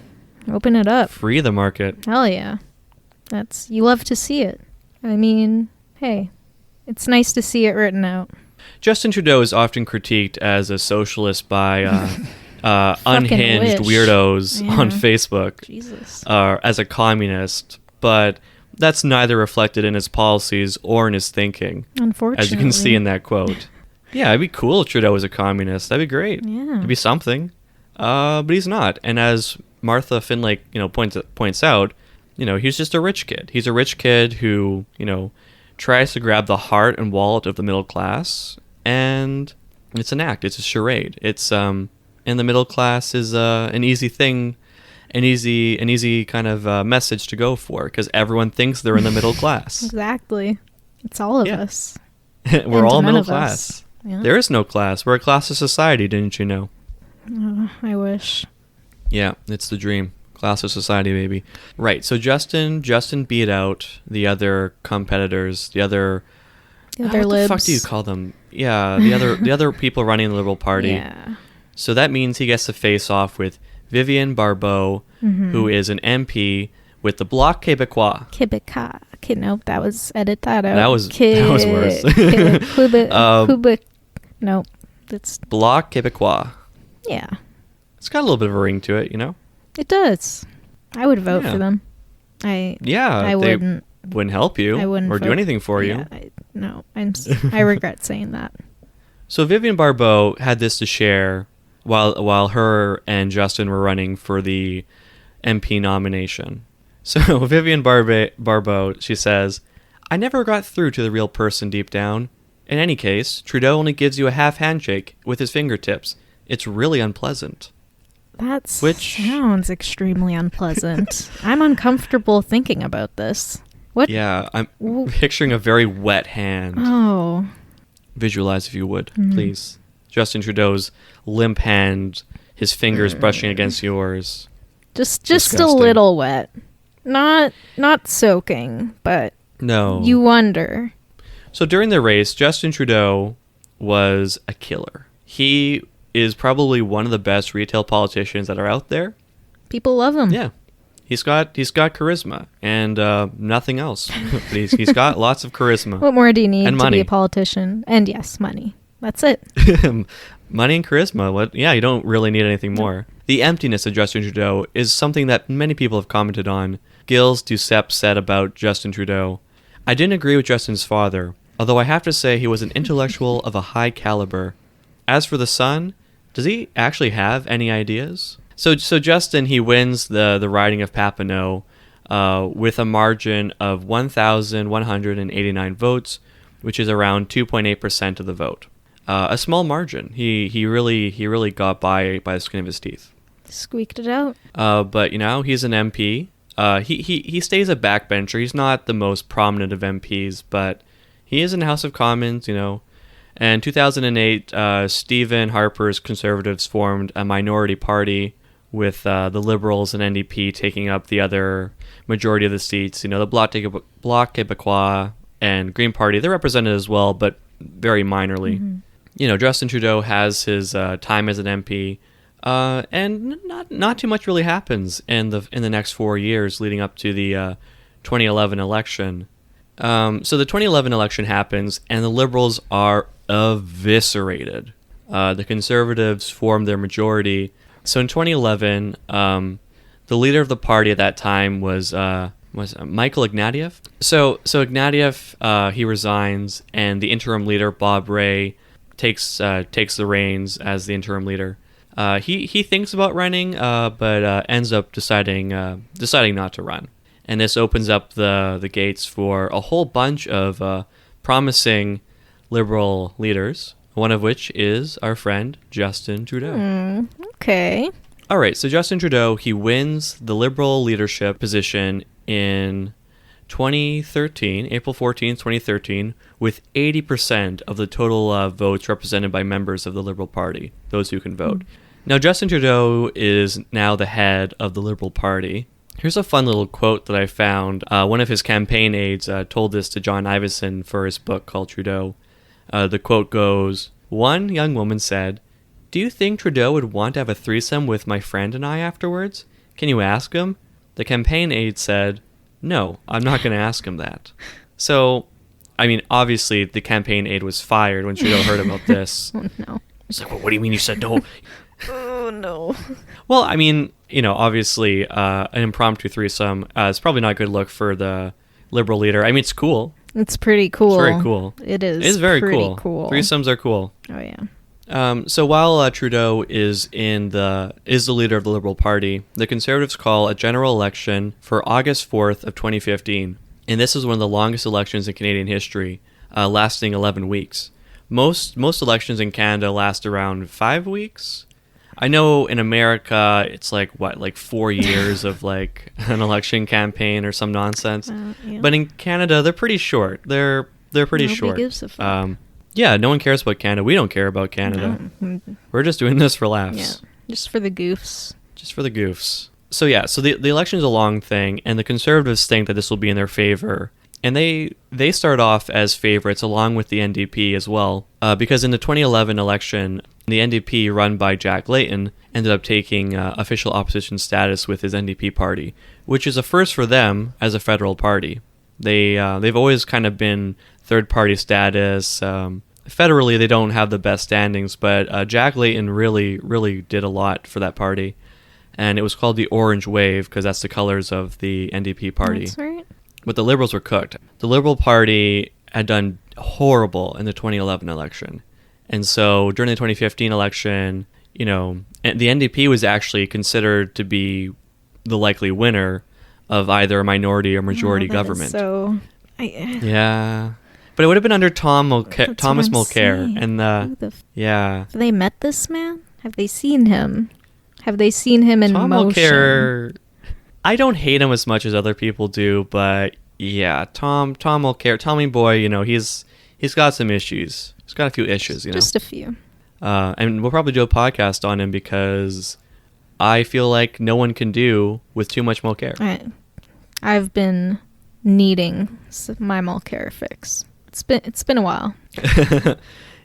Open it up. Free the market. Hell yeah. You love to see it. I mean, hey, it's nice to see it written out. Justin Trudeau is often critiqued as a socialist by unhinged weirdos on Facebook. Jesus. As a communist, but that's neither reflected in his policies or in his thinking. Unfortunately. As you can see in that quote. Yeah, it'd be cool if Trudeau was a communist. That'd be great. Yeah. It'd be something. But he's not. And as Martha Finlay, points out, he's just a rich kid. He's a rich kid who, tries to grab the heart and wallet of the middle class, and it's an act. It's a charade. It's and the middle class is an easy thing, an easy kind of message to go for, because everyone thinks they're in the middle class. Exactly. It's all of us. We're all middle class. Yeah. There is no class. We're a classless society, didn't you know? I wish. Yeah, it's the dream. Classless society, baby. Right. So Justin beat out the other competitors, the other libs. What the fuck do you call them? Yeah, the other people running the Liberal Party. Yeah. So that means he gets to face off with Vivienne Barbeau, who is an MP with the Bloc Québécois. Nope, that was edit that out. That was worse. Nope, that's Bloc Québécois. Yeah. It's got a little bit of a ring to it, It does. I would vote for them. I wouldn't help you or do anything for you. I regret saying that. So Vivienne Barbeau had this to share while her and Justin were running for the MP nomination. So Vivienne Barbeau, she says, I never got through to the real person deep down. In any case, Trudeau only gives you a half handshake with his fingertips. It's really unpleasant. Sounds extremely unpleasant. I'm uncomfortable thinking about this. What? Yeah, I'm picturing a very wet hand. Oh. Visualize, if you would, please. Justin Trudeau's limp hand, his fingers brushing against yours. Just a little wet. Not soaking, but no. You wonder. So during the race, Justin Trudeau was a killer. He is probably one of the best retail politicians that are out there. People love him. Yeah. He's got charisma and nothing else. he's got lots of charisma. What more do you need to be a politician? And yes, money. That's it. Money and charisma. You don't really need anything more. The emptiness of Justin Trudeau is something that many people have commented on. Gilles Duceppe said about Justin Trudeau, I didn't agree with Justin's father, although I have to say he was an intellectual of a high caliber. As for the son, does he actually have any ideas? So Justin, he wins the riding of Papineau with a margin of 1,189 votes, which is around 2.8% of the vote. A small margin. He really got by the skin of his teeth. Squeaked it out. But he's an MP. He stays a backbencher. He's not the most prominent of MPs, but he is in the House of Commons. And in 2008, Stephen Harper's Conservatives formed a minority party with the Liberals and NDP taking up the other majority of the seats. The Bloc Québécois and Green Party, they're represented as well, but very minorly. Mm-hmm. Justin Trudeau has his time as an MP, and not too much really happens in the next 4 years leading up to the 2011 election. So the 2011 election happens, and the Liberals are eviscerated. The Conservatives form their majority. So in 2011, the leader of the party at that time was Michael Ignatieff. So Ignatieff, he resigns, and the interim leader, Bob Rae, takes the reins as the interim leader. He thinks about running, but ends up deciding not to run. And this opens up the gates for a whole bunch of promising Liberal leaders, one of which is our friend Justin Trudeau. Okay. All right, so Justin Trudeau, he wins the Liberal leadership position in 2013, April 14th, 2013, with 80% of the total votes represented by members of the Liberal Party, those who can vote. Now, Justin Trudeau is now the head of the Liberal Party. Here's a fun little quote that I found. One of his campaign aides told this to John Ivison for his book called Trudeau. The quote goes, "One young woman said, 'Do you think Trudeau would want to have a threesome with my friend and I afterwards? Can you ask him?' The campaign aide said, 'No, I'm not going to ask him that.'" So, obviously the campaign aide was fired when Trudeau heard about this. Oh, no. It's like, well, what do you mean you said no? Oh, no. Well, obviously an impromptu threesome is probably not a good look for the Liberal leader. It's cool. It's pretty cool. It's very cool. It is. It is very cool. Threesomes are cool. Oh, yeah. So while Trudeau is the leader of the Liberal Party, the Conservatives call a general election for August 4th of 2015, and this is one of the longest elections in Canadian history, lasting 11 weeks. Most elections in Canada last around 5 weeks. I know in America it's like 4 years of an election campaign or some nonsense, yeah. But in Canada they're pretty short. They're pretty short. Nobody gives a fuck. Yeah, no one cares about Canada. We don't care about Canada. No. We're just doing this for laughs. Yeah, just for the goofs. So the election is a long thing, and the Conservatives think that this will be in their favor. And they start off as favorites along with the NDP as well, because in the 2011 election, the NDP, run by Jack Layton, ended up taking official opposition status with his NDP party, which is a first for them as a federal party. They've always kind of been third-party status. Federally, they don't have the best standings, but Jack Layton really did a lot for that party. And it was called the Orange Wave because that's the colors of the NDP party. That's right. But the Liberals were cooked. The Liberal Party had done horrible in the 2011 election. And so during the 2015 election, the NDP was actually considered to be the likely winner of either a minority or majority government. Yeah. But it would have been under Thomas Mulcair. And Have they met this man? Have they seen him? Have they seen him in motion? Mulcair, I don't hate him as much as other people do, but yeah, Tom Mulcair, Tommy boy, he's got some issues. He's got a few issues, Just a few. And we'll probably do a podcast on him because I feel like no one can do with too much Mulcair. I've been needing my Mulcair fix. It's been a while.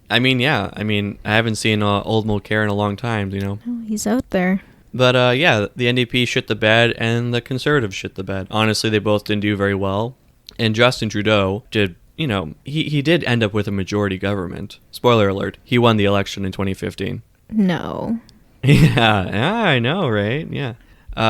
I haven't seen old Mulcair in a long time, Oh, he's out there. But the NDP shit the bed and the Conservatives shit the bed. Honestly, they both didn't do very well. And Justin Trudeau did, he did end up with a majority government. Spoiler alert, he won the election in 2015. No. Yeah, I know, right? Yeah.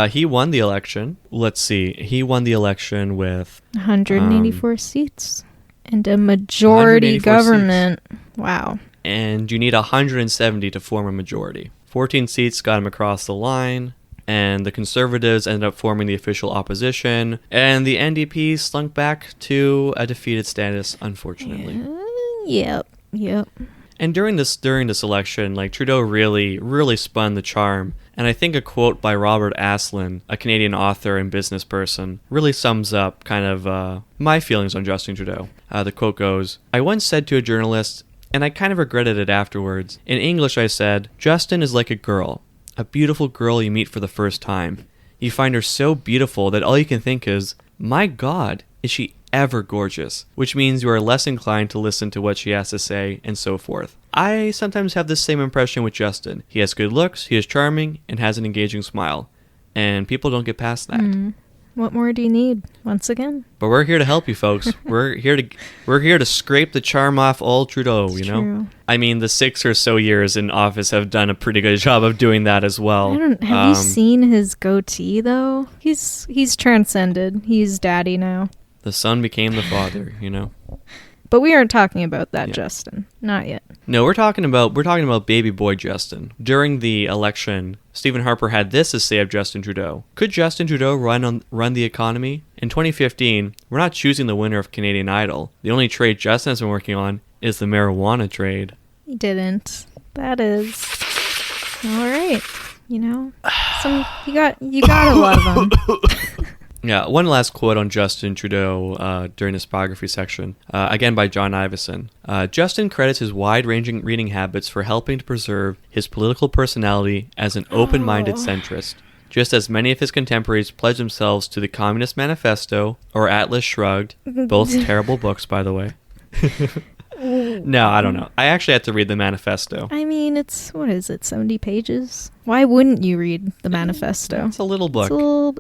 He won the election. Let's see. He won the election with 184 seats and a majority government. Seats. Wow. And you need 170 to form a majority. 14 seats got him across the line. and the Conservatives ended up forming the official opposition, and the NDP slunk back to a defeated status, unfortunately. Yep. And during this election, like, Trudeau really spun the charm. And I think a quote by Robert Aslan, a Canadian author and business person, really sums up kind of my feelings on Justin Trudeau. The quote goes, "I once said to a journalist, and I kind of regretted it afterwards. In English, I said, Justin is like a girl, a beautiful girl you meet for the first time. You find her so beautiful that all you can think is, my God, is she ever gorgeous, which means you are less inclined to listen to what she has to say, and so forth. I sometimes have this same impression with Justin. He has good looks, he is charming, and has an engaging smile. And people don't get past that. What more do you need, once again? But we're here to help you, folks. We're here to scrape the charm off old Trudeau, you know? True. I mean, the 6 or so years in office have done a pretty good job of doing that as well. Have you seen his goatee, though? He's transcended. He's daddy now. The son became the father, you know? But we aren't talking about that, Justin. Not yet. No, we're talking about baby boy Justin. During the election, Stephen Harper had this to say of Justin Trudeau. Could Justin Trudeau run the economy? In 2015, we're not choosing the winner of Canadian Idol. The only trade Justin has been working on is the marijuana trade. He didn't. That is all right. You know, you got a lot of them. Yeah, one last quote on Justin Trudeau during this biography section, again by John Ivison. Justin credits his wide-ranging reading habits for helping to preserve his political personality as an open-minded centrist. Just as many of his contemporaries pledged themselves to the Communist Manifesto or Atlas Shrugged, both terrible books, by the way. No, I don't know. I actually had to read the manifesto. I mean, it's, 70 pages? Why wouldn't you read the manifesto? It's a little book.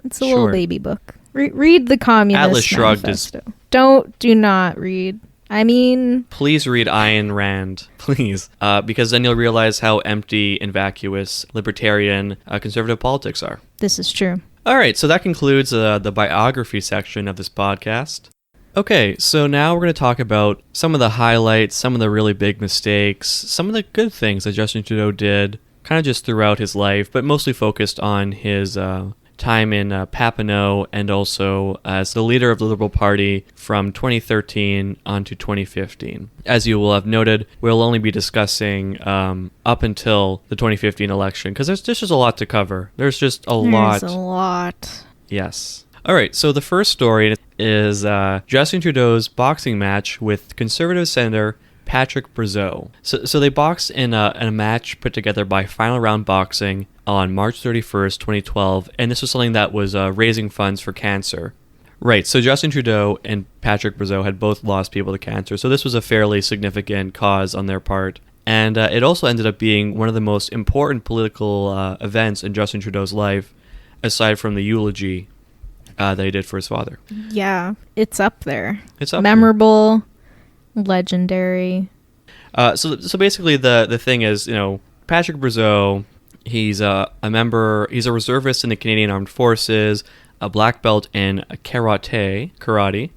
It's a little baby book. Read the Communist Atlas Shrugged Manifesto. Do not read. I mean... Please read Ayn Rand, please. Because then you'll realize how empty and vacuous libertarian conservative politics are. This is true. All right, so that concludes the biography section of this podcast. Okay, so now we're going to talk about some of the highlights, some of the really big mistakes, some of the good things that Justin Trudeau did, kind of just throughout his life, but mostly focused on his time in Papineau and also as the leader of the Liberal Party from 2013 on to 2015. As you will have noted, we'll only be discussing up until the 2015 election, because there's just a lot to cover. There's just a lot. There's a lot. Yes. All right, so the first story is Justin Trudeau's boxing match with Conservative Senator Patrick Brazeau. So they boxed in a match put together by Final Round Boxing on March 31st, 2012, and this was something that was raising funds for cancer. Right, so Justin Trudeau and Patrick Brazeau had both lost people to cancer, so this was a fairly significant cause on their part. And it also ended up being one of the most important political events in Justin Trudeau's life, aside from the eulogy that he did for his father. Yeah, it's up there. It's up memorable, legendary. So basically the thing is, you know, Patrick Brazeau, he's a reservist in the Canadian Armed Forces, a black belt in karate,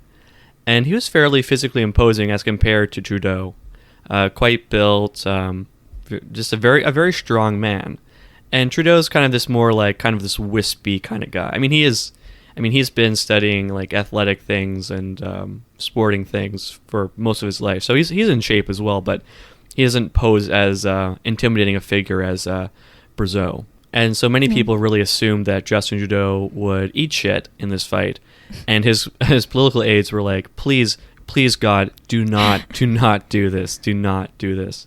and he was fairly physically imposing as compared to Trudeau. Quite built, just a very strong man. And Trudeau's kind of this wispy kind of guy. He's been studying like athletic things and sporting things for most of his life, so he's in shape as well. But he doesn't pose as intimidating a figure as Brazeau. And so many people really assumed that Justin Trudeau would eat shit in this fight, and his political aides were like, "Please, God, do not do this. Do not do this,"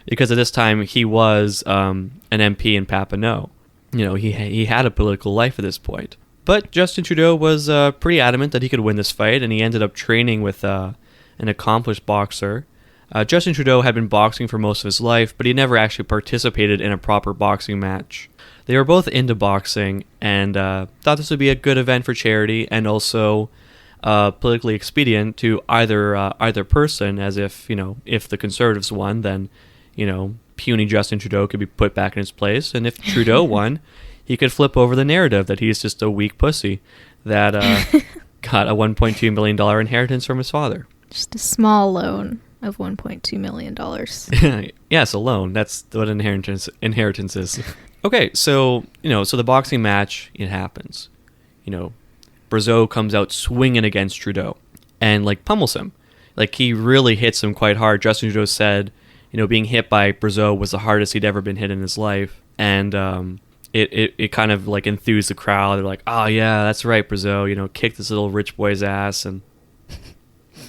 because at this time he was an MP in Papineau. You know, he had a political life at this point. But Justin Trudeau was pretty adamant that he could win this fight, and he ended up training with an accomplished boxer. Justin Trudeau had been boxing for most of his life, but he never actually participated in a proper boxing match. They were both into boxing and thought this would be a good event for charity and also politically expedient to either person, as if the Conservatives won, then puny Justin Trudeau could be put back in his place, and if Trudeau won, he could flip over the narrative that he's just a weak pussy that got a $1.2 million inheritance from his father. Just a small loan of $1.2 million. Yes, a loan. That's what inheritance is. Okay, so the boxing match, it happens. Brazeau comes out swinging against Trudeau and like pummels him. Like he really hits him quite hard. Justin Trudeau said, being hit by Brazeau was the hardest he'd ever been hit in his life, and it kind of like enthused the crowd. They're like, "Oh yeah, that's right, Brazeau. Kick this little rich boy's ass." And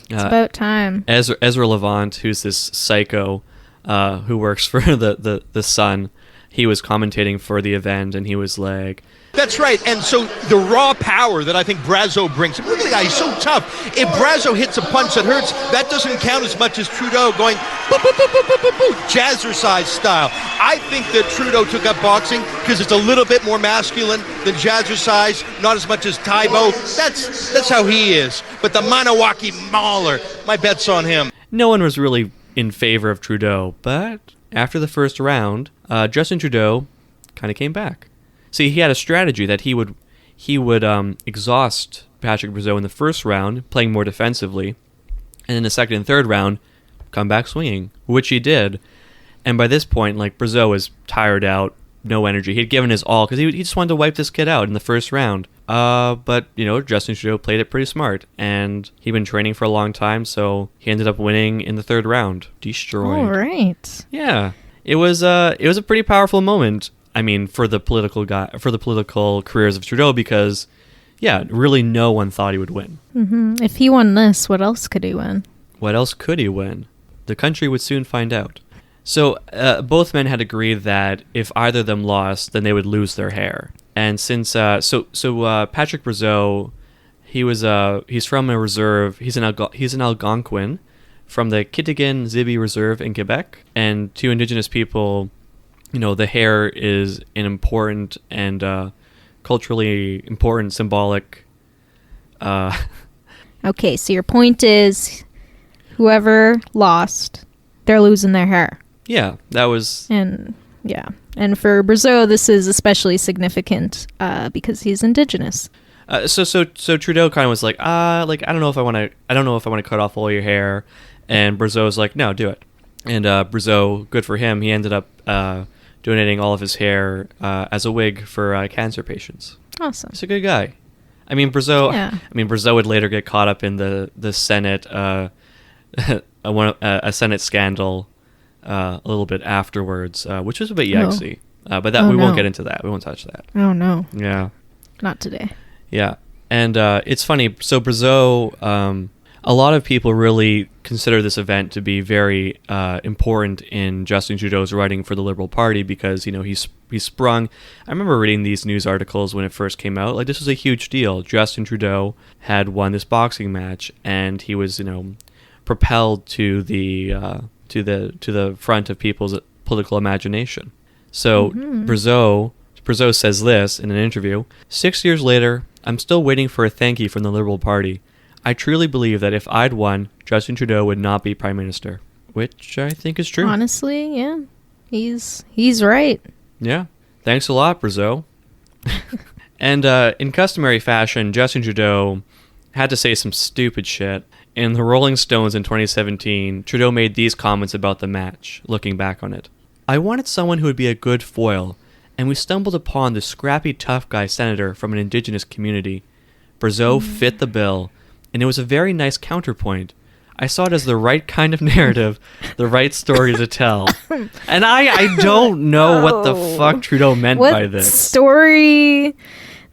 it's about time. Ezra Levant, who's this psycho who works for the Sun, he was commentating for the event, and he was like, that's right, and so the raw power that I think Brazeau brings. Look at the guy, he's so tough. If Brazeau hits a punch that hurts, that doesn't count as much as Trudeau going boop, boop, boop, boop, boop, boop, boop, jazzercise style. I think that Trudeau took up boxing because it's a little bit more masculine than jazzercise, not as much as Taibo. That's how he is. But the Manawaki Mauler, my bet's on him. No one was really in favor of Trudeau, but after the first round, Justin Trudeau kind of came back. See, he had a strategy that he would exhaust Patrick Brazeau in the first round, playing more defensively, and in the second and third round, come back swinging, which he did. And by this point, like, Brazeau was tired out, no energy. He'd given his all because he just wanted to wipe this kid out in the first round. But Justin Trudeau played it pretty smart, and he'd been training for a long time, so he ended up winning in the third round. Destroyed. All right. Yeah, it was a pretty powerful moment. I mean, for the political careers of Trudeau, because, yeah, really no one thought he would win. Mm-hmm. If he won this, what else could he win? What else could he win? The country would soon find out. So both men had agreed that if either of them lost, then they would lose their hair. And since Patrick Brazeau, he's from a reserve. He's an Algonquin from the Kitigan-Zibi Reserve in Quebec, and to Indigenous people, the hair is an important and culturally important symbolic. Okay, so your point is, whoever lost, they're losing their hair. Yeah, that was. And for Brazeau, this is especially significant because he's Indigenous. So Trudeau kind of was like, I don't know if I want to cut off all your hair, and Brazeau was like, no, do it. And Brazeau, good for him, he ended up donating all of his hair as a wig for cancer patients. Awesome. He's a good guy. I mean, Brazeau would later get caught up in the Senate, a Senate scandal a little bit afterwards, which was a bit yikesy. But we won't get into that. We won't touch that. Oh, no. Yeah. Not today. Yeah. And it's funny. So Brazeau, a lot of people really consider this event to be very important in Justin Trudeau's writing for the Liberal Party because, he sprung. I remember reading these news articles when it first came out. Like, this was a huge deal. Justin Trudeau had won this boxing match, and he was, propelled to the front of people's political imagination. So Brazeau says this in an interview: 6 years later, I'm still waiting for a thank you from the Liberal Party. I truly believe that if I'd won, Justin Trudeau would not be Prime Minister. Which I think is true. Honestly, yeah. He's right. Yeah. Thanks a lot, Brazeau. And in customary fashion, Justin Trudeau had to say some stupid shit. In the Rolling Stones in 2017, Trudeau made these comments about the match, looking back on it. I wanted someone who would be a good foil, and we stumbled upon the scrappy tough guy senator from an Indigenous community. Brazeau fit the bill, and it was a very nice counterpoint. I saw it as the right kind of narrative, the right story to tell. And I don't know what the fuck Trudeau meant by this. Story?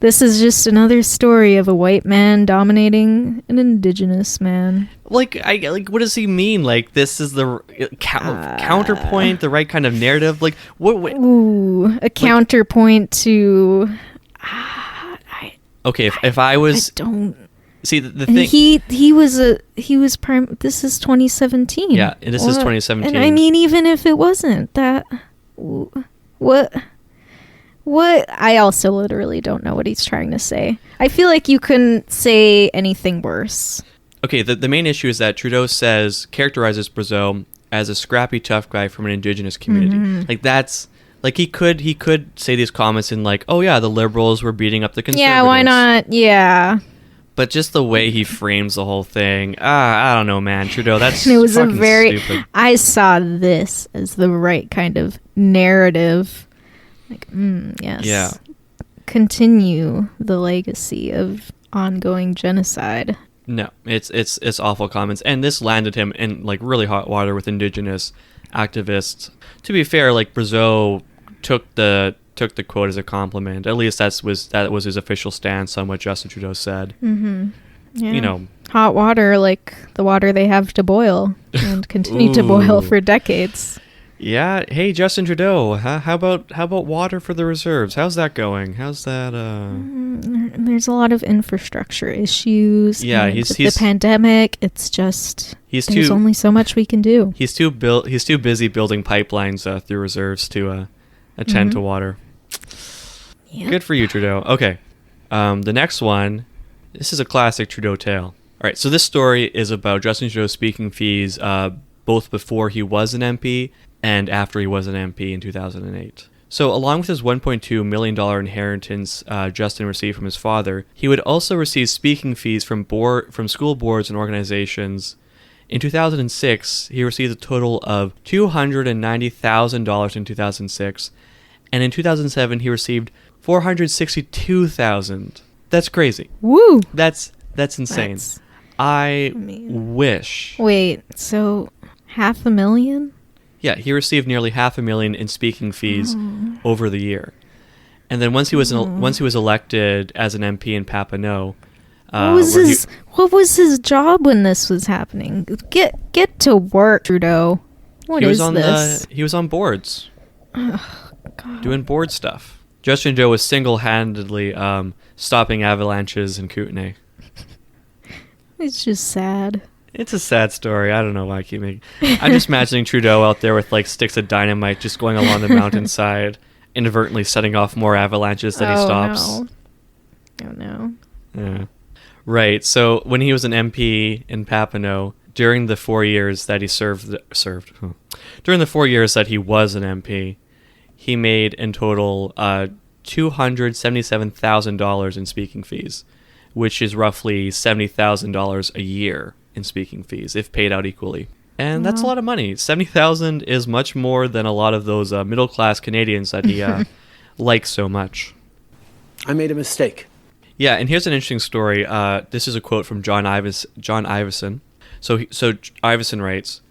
This is just another story of a white man dominating an Indigenous man. Like what does he mean? Like, this is the counterpoint, the right kind of narrative? Like, what? Ooh, a counterpoint to... Okay, if I was... I don't... See, the thing... He was prime... This is 2017. Yeah, this is 2017. And I mean, even if it wasn't, that... What? I also literally don't know what he's trying to say. I feel like you couldn't say anything worse. Okay, the main issue is that Trudeau characterizes Brazeau as a scrappy tough guy from an Indigenous community. Mm-hmm. Like, that's... Like, he could say these comments in, like, oh yeah, the Liberals were beating up the Conservatives. Yeah, why not? Yeah. But just the way he frames the whole thing, I don't know, man. Trudeau, that's it was fucking stupid. I saw this as the right kind of narrative Like, yes. Yeah. Continue the legacy of ongoing genocide. No, it's awful comments, and this landed him in like really hot water with indigenous activists. To be fair, like Brazeau took the quote as a compliment. At least that was his official stance on what Justin Trudeau said. Mm-hmm. Yeah. You know, hot water, like the water they have to boil and continue to boil for decades. Yeah. Hey, Justin Trudeau, how about water for the reserves? How's that going? How's that? There's a lot of infrastructure issues. Yeah, he's the pandemic. It's just there's only so much we can do. He's too busy building pipelines through reserves to attend to water. Yep. Good for you, Trudeau. Okay, the next one. This is a classic Trudeau tale. All right, so this story is about Justin Trudeau's speaking fees, both before he was an MP and after he was an MP in 2008. So along with his $1.2 million inheritance Justin received from his father, he would also receive speaking fees from school boards and organizations. In 2006, he received a total of $290,000 in 2006, and in 2007 he received $462,000. That's crazy. Woo! That's insane. I wish. Wait, so $500,000? Yeah, he received nearly $500,000 in speaking fees over the year, and then once he was elected as an MP in Papineau, what was his job when this was happening? Get to work, Trudeau. He was on boards, doing board stuff. Justin Trudeau was single-handedly stopping avalanches in Kootenay. It's just sad. It's a sad story. I don't know why I keep making... I'm just imagining Trudeau out there with like sticks of dynamite just going along the mountainside, inadvertently setting off more avalanches than he stops. No. Oh no. Yeah. Right. So when he was an MP in Papineau, during the 4 years that he during the 4 years that he was an MP, he made in total $277,000 in speaking fees, which is roughly $70,000 a year in speaking fees, if paid out equally. And that's a lot of money. $70,000 is much more than a lot of those middle-class Canadians that he likes so much. I made a mistake. Yeah, and here's an interesting story. This is a quote from John Ivison. So Ivison writes,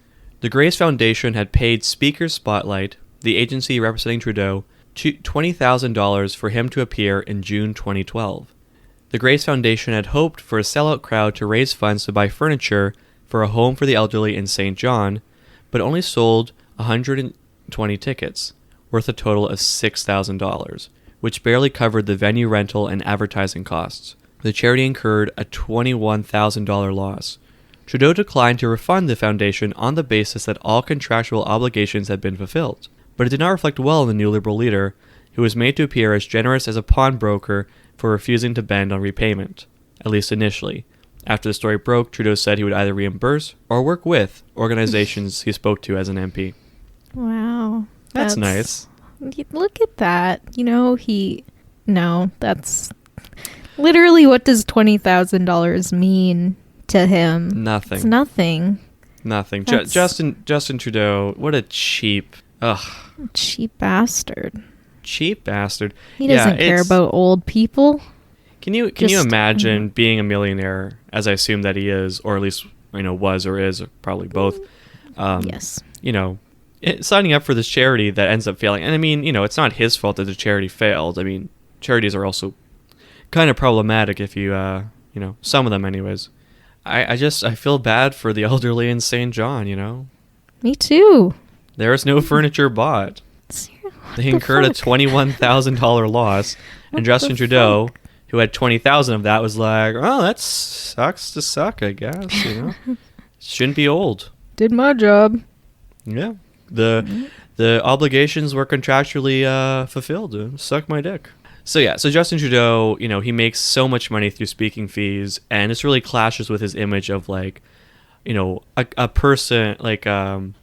"The Grace Foundation had paid Speaker Spotlight, the agency representing Trudeau, $20,000 for him to appear in June 2012. The Grace Foundation had hoped for a sellout crowd to raise funds to buy furniture for a home for the elderly in St. John, but only sold 120 tickets, worth a total of $6,000, which barely covered the venue rental and advertising costs. The charity incurred a $21,000 loss. Trudeau declined to refund the foundation on the basis that all contractual obligations had been fulfilled, but it did not reflect well on the new Liberal leader, who was made to appear as generous as a pawnbroker for refusing to bend on repayment, at least initially. After the story broke, Trudeau said he would either reimburse or work with organizations he spoke to as an MP. Wow. That's nice. Look at that. That's literally what does $20,000 mean to him? Nothing. It's nothing. Nothing. Justin Trudeau, what a cheap bastard. Cheap bastard. He doesn't care about old people. Can you imagine being a millionaire, as I assume that he is, or at least was or is, or probably both? Yes. Signing up for this charity that ends up failing, and I mean, it's not his fault that the charity failed. I mean, charities are also kind of problematic if you, some of them, anyways. I feel bad for the elderly in St. John. Me too. There's no furniture bought. They incurred a $21,000 loss, and Justin Trudeau, who had $20,000 of that, was like, "Oh, that sucks to suck, I guess. Shouldn't be old. Did my job." Yeah, the obligations were contractually fulfilled. Suck my dick. So Justin Trudeau, he makes so much money through speaking fees, and this really clashes with his image of a person like a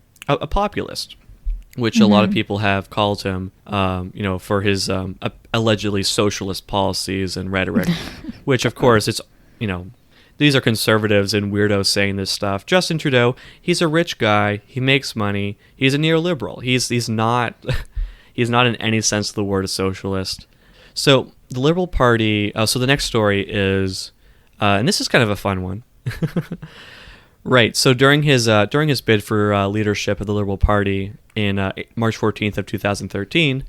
populist, which a lot of people have called him, for his allegedly socialist policies and rhetoric, which of course it's, these are conservatives and weirdos saying this stuff. Justin Trudeau, he's a rich guy. He makes money. He's a neoliberal. He's not He's not in any sense of the word a socialist. So the Liberal Party, so the next story is, and this is kind of a fun one. Right, so during his bid for leadership of the Liberal Party in March 14th of 2013,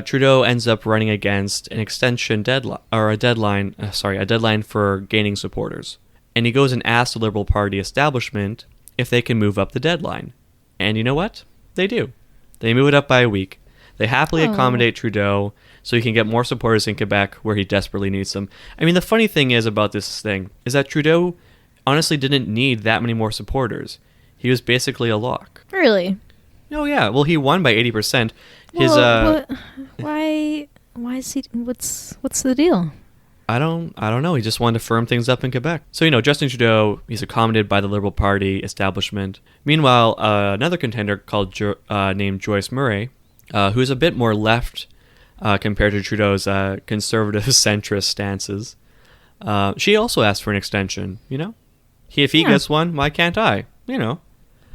Trudeau ends up running against an extension deadline, or a deadline for gaining supporters. And he goes and asks the Liberal Party establishment if they can move up the deadline. And you know what? They do. They move it up by a week. They happily accommodate Trudeau so he can get more supporters in Quebec where he desperately needs them. I mean, the funny thing is about this thing is that Trudeau honestly didn't need that many more supporters. He was basically a lock. Really? Oh, yeah. Well, he won by 80%. His why is he? What's the deal? I don't know. He just wanted to firm things up in Quebec. So, Justin Trudeau, he's accommodated by the Liberal Party establishment. Meanwhile, another contender called named Joyce Murray, who's a bit more left compared to Trudeau's conservative centrist stances. She also asked for an extension, If he gets one, why can't I?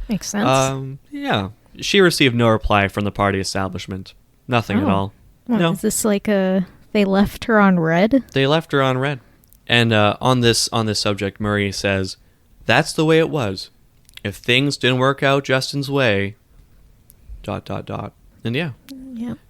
Makes sense. Yeah. She received no reply from the party establishment. Nothing at all. Well, no. Is this like they left her on red? They left her on red. And on this subject, Murray says, that's the way it was. If things didn't work out Justin's way, ... And yeah.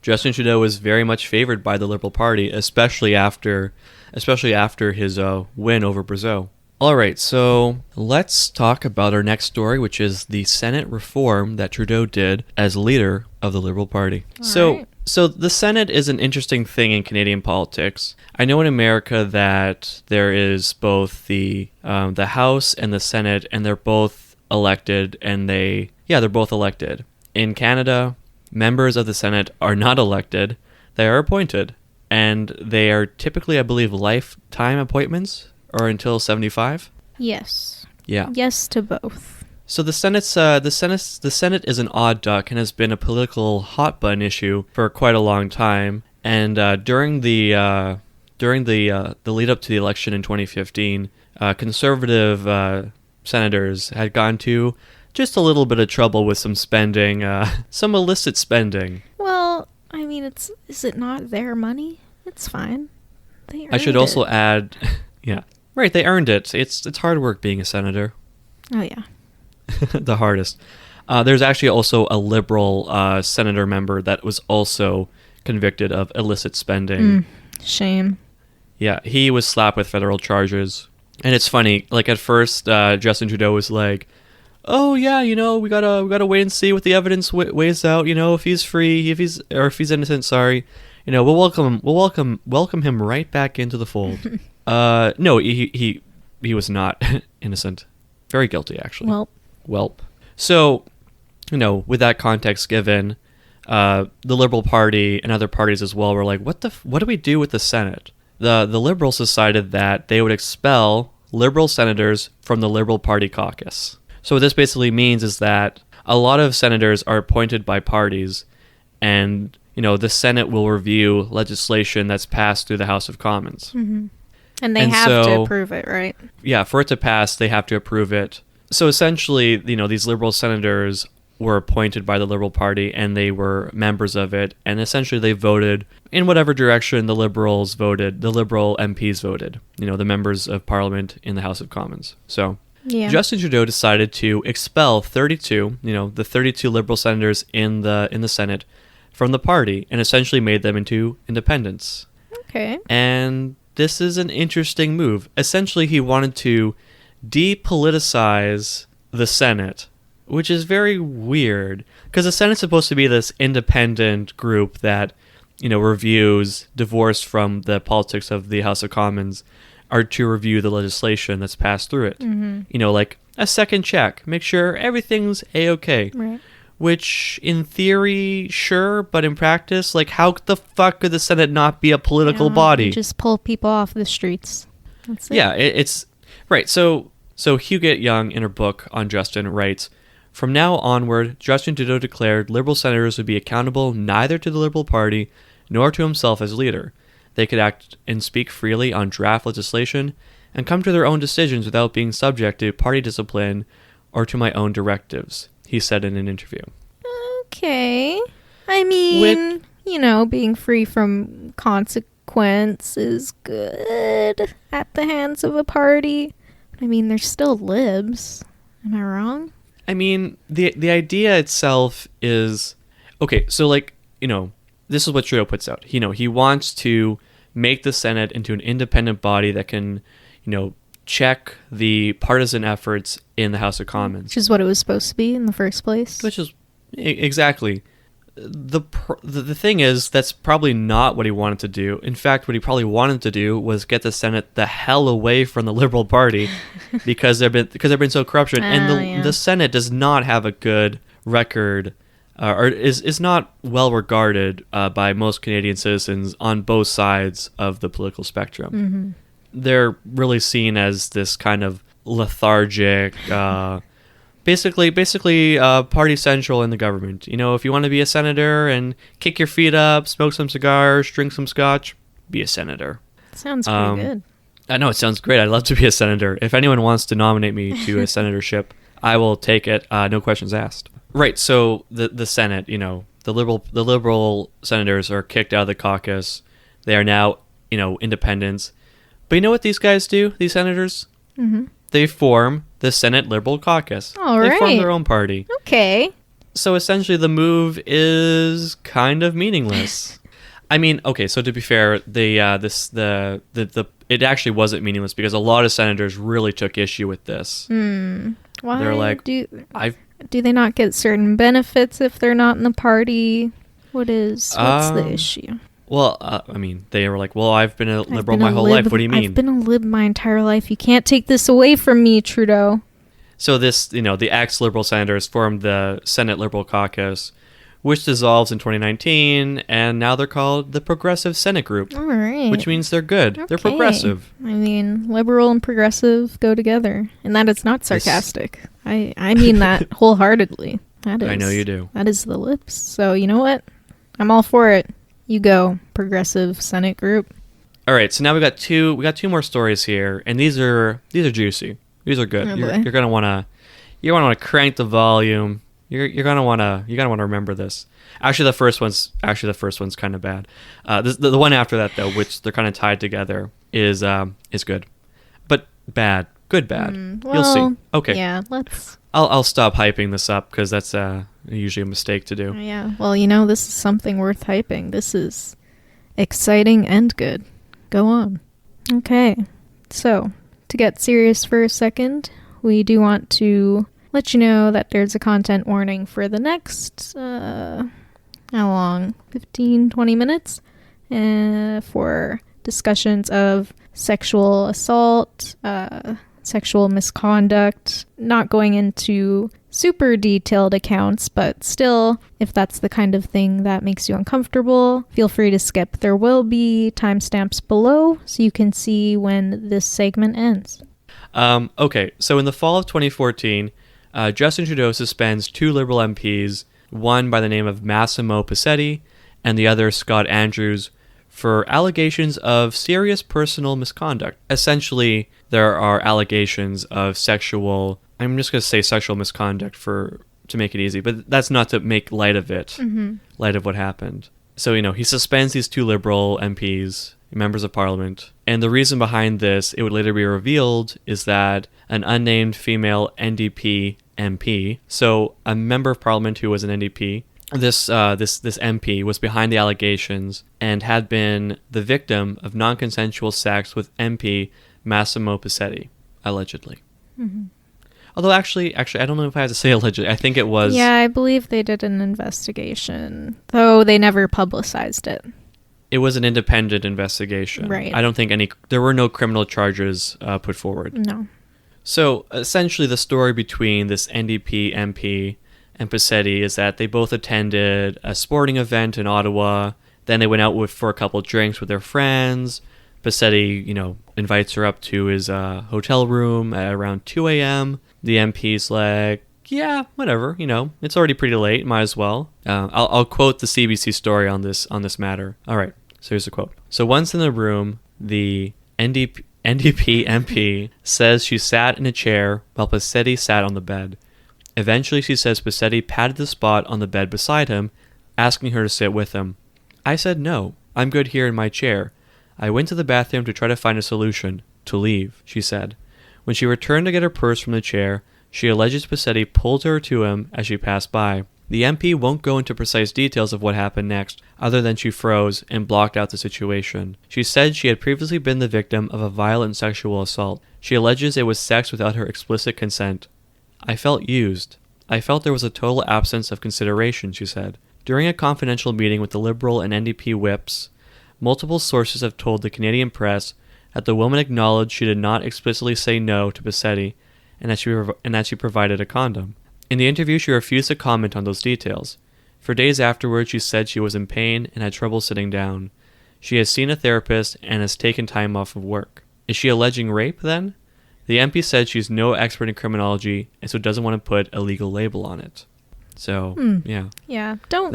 Justin Trudeau was very much favored by the Liberal Party, especially after his win over Brazeau. All right, so let's talk about our next story, which is the Senate reform that Trudeau did as leader of the Liberal Party. So the Senate is an interesting thing in Canadian politics. I know in America that there is both the House and the Senate, and they're both elected, they're both elected. In Canada, members of the Senate are not elected; they are appointed, and they are typically, I believe, lifetime appointments. Or until 75? Yes. Yeah. Yes to both. So the Senate is an odd duck and has been a political hot button issue for quite a long time. And during the lead up to the election in 2015, conservative senators had gone to just a little bit of trouble with some spending, some illicit spending. Well, I mean, is it not their money? It's fine. I should also add, yeah. Right, they earned it. It's hard work being a senator. Oh, yeah. The hardest. There's actually also a Liberal senator member that was also convicted of illicit spending. Shame. Yeah, he was slapped with federal charges. And it's funny, like at first, Justin Trudeau was like, oh yeah, we gotta wait and see what the evidence weighs out, if he's free, if he's innocent, sorry. We'll welcome him right back into the fold. No, he was not innocent. Very guilty, actually. Welp. So, with that context given, the Liberal Party and other parties as well were like, what do we do with the Senate? The Liberals decided that they would expel Liberal senators from the Liberal Party caucus. So what this basically means is that a lot of senators are appointed by parties, and the Senate will review legislation that's passed through the House of Commons. Mm-hmm. And they have to approve it, right? Yeah, for it to pass, they have to approve it. So essentially, these Liberal senators were appointed by the Liberal Party, and they were members of it, and essentially they voted in whatever direction the Liberal MPs voted, the members of Parliament in the House of Commons. So Justin Trudeau decided to expel 32, the 32 Liberal senators in the Senate from the party, and essentially made them into independents. Okay. And this is an interesting move. Essentially, he wanted to depoliticize the Senate, which is very weird, because the Senate's supposed to be this independent group that, reviews, divorced from the politics of the House of Commons, are to review the legislation that's passed through it. Mm-hmm. Like a second check, make sure everything's A-okay. Right. Which, in theory, sure, but in practice, how the fuck could the Senate not be a political body? Just pull people off the streets. That's it. Yeah, it's... Right, so Huguette Young, in her book on Justin, writes, from now onward, Justin Trudeau declared Liberal senators would be accountable neither to the Liberal Party nor to himself as leader. They could act and speak freely on draft legislation and come to their own decisions without being subject to party discipline or to my own directives, he said in an interview. Okay. I mean... being free from consequence is good at the hands of a party. I mean, they're still libs. Am I wrong? I mean, the idea itself is... Okay, so, this is what Trudeau puts out. He wants to make the Senate into an independent body that can, check the partisan efforts in the House of Commons. Which is what it was supposed to be in the first place. Which is... Exactly. The thing is, that's probably not what he wanted to do. In fact, what he probably wanted to do was get the Senate the hell away from the Liberal Party because they've been so corruption. And the Senate does not have a good record, or is not well regarded by most Canadian citizens on both sides of the political spectrum. Mm-hmm. They're really seen as this kind of lethargic... Basically, party central in the government. If you want to be a senator and kick your feet up, smoke some cigars, drink some scotch, be a senator. Sounds pretty good. I know, it sounds great. I'd love to be a senator. If anyone wants to nominate me to a senatorship, I will take it. No questions asked. Right. So the Senate, the liberal senators are kicked out of the caucus. They are now, independents. But you know what these guys do? These senators. Mm-hmm. They form the Senate Liberal Caucus. All they right. form their own party. Okay. So essentially the move is kind of meaningless. I mean, okay, so to be fair, it actually wasn't meaningless because a lot of senators really took issue with this. Why? They're like, do they not get certain benefits if they're not in the party? What's the issue? Well, I mean, they were like, well, I've been a liberal my whole life. What do you mean? I've been a lib my entire life. You can't take this away from me, Trudeau. So this, the ex-liberal senators formed the Senate Liberal Caucus, which dissolves in 2019, and now they're called the Progressive Senate Group. All right. Which means they're good. Okay. They're progressive. I mean, liberal and progressive go together, and that is not sarcastic. I mean that wholeheartedly. That is. I know you do. That is the lips. So you know what? I'm all for it. You go, Progressive Senate Group. All right, so now we got two more stories here, and these are juicy. These are good. Oh, you're gonna wanna crank the volume. You're gonna wanna remember this. Actually, the first one's kind of bad. The one after that though, which they're kind of tied together, is good, but bad. Good, bad. Well, you'll see. Okay. Yeah, let's. I'll stop hyping this up because that's usually a mistake to do. Yeah. Well, this is something worth hyping. This is exciting and good. Go on. Okay. So, to get serious for a second, we do want to let you know that there's a content warning for the next, how long? 15, 20 minutes? For discussions of sexual assault, sexual misconduct, not going into super detailed accounts, but still, if that's the kind of thing that makes you uncomfortable, feel free to skip. There will be timestamps below so you can see when this segment ends. Okay, so in the fall of 2014, Justin Trudeau suspends two Liberal MPs, one by the name of Massimo Picchetti and the other Scott Andrews, for allegations of serious personal misconduct. Essentially, there are allegations of sexual misconduct to make it easy, but that's not to make light of it, light of what happened. So, he suspends these two Liberal MPs, members of Parliament, and the reason behind this, it would later be revealed, is that an unnamed female NDP MP, so a member of Parliament who was an NDP, this MP was behind the allegations and had been the victim of non-consensual sex with MP Massimo Picchetti, allegedly. Mm-hmm. Although actually, I don't know if I have to say allegedly. I think it was... Yeah, I believe they did an investigation, though they never publicized it. It was an independent investigation. Right. I don't think there were no criminal charges put forward. No. So, essentially, the story between this NDP MP and Picchetti is that they both attended a sporting event in Ottawa. Then they went out for a couple drinks with their friends. Picchetti, invites her up to his hotel room at around 2 a.m. The MP's like, yeah, whatever, it's already pretty late, might as well. I'll quote the CBC story on this matter. All right, so here's the quote. So once in the room, the NDP MP says she sat in a chair while Picchetti sat on the bed. Eventually, she says Picchetti patted the spot on the bed beside him, asking her to sit with him. I said no. I'm good here in my chair. I went to the bathroom to try to find a solution. To leave, she said. When she returned to get her purse from the chair, she alleges Pacetti pulled her to him as she passed by. The MP won't go into precise details of what happened next, other than she froze and blocked out the situation. She said she had previously been the victim of a violent sexual assault. She alleges it was sex without her explicit consent. I felt used. I felt there was a total absence of consideration, she said. During a confidential meeting with the Liberal and NDP whips, multiple sources have told the Canadian press that the woman acknowledged she did not explicitly say no to Pacetti and that she provided a condom. In the interview, she refused to comment on those details. For days afterwards, she said she was in pain and had trouble sitting down. She has seen a therapist and has taken time off of work. Is she alleging rape, then? The MP said she's no expert in criminology and so doesn't want to put a legal label on it. So, yeah. Yeah, don't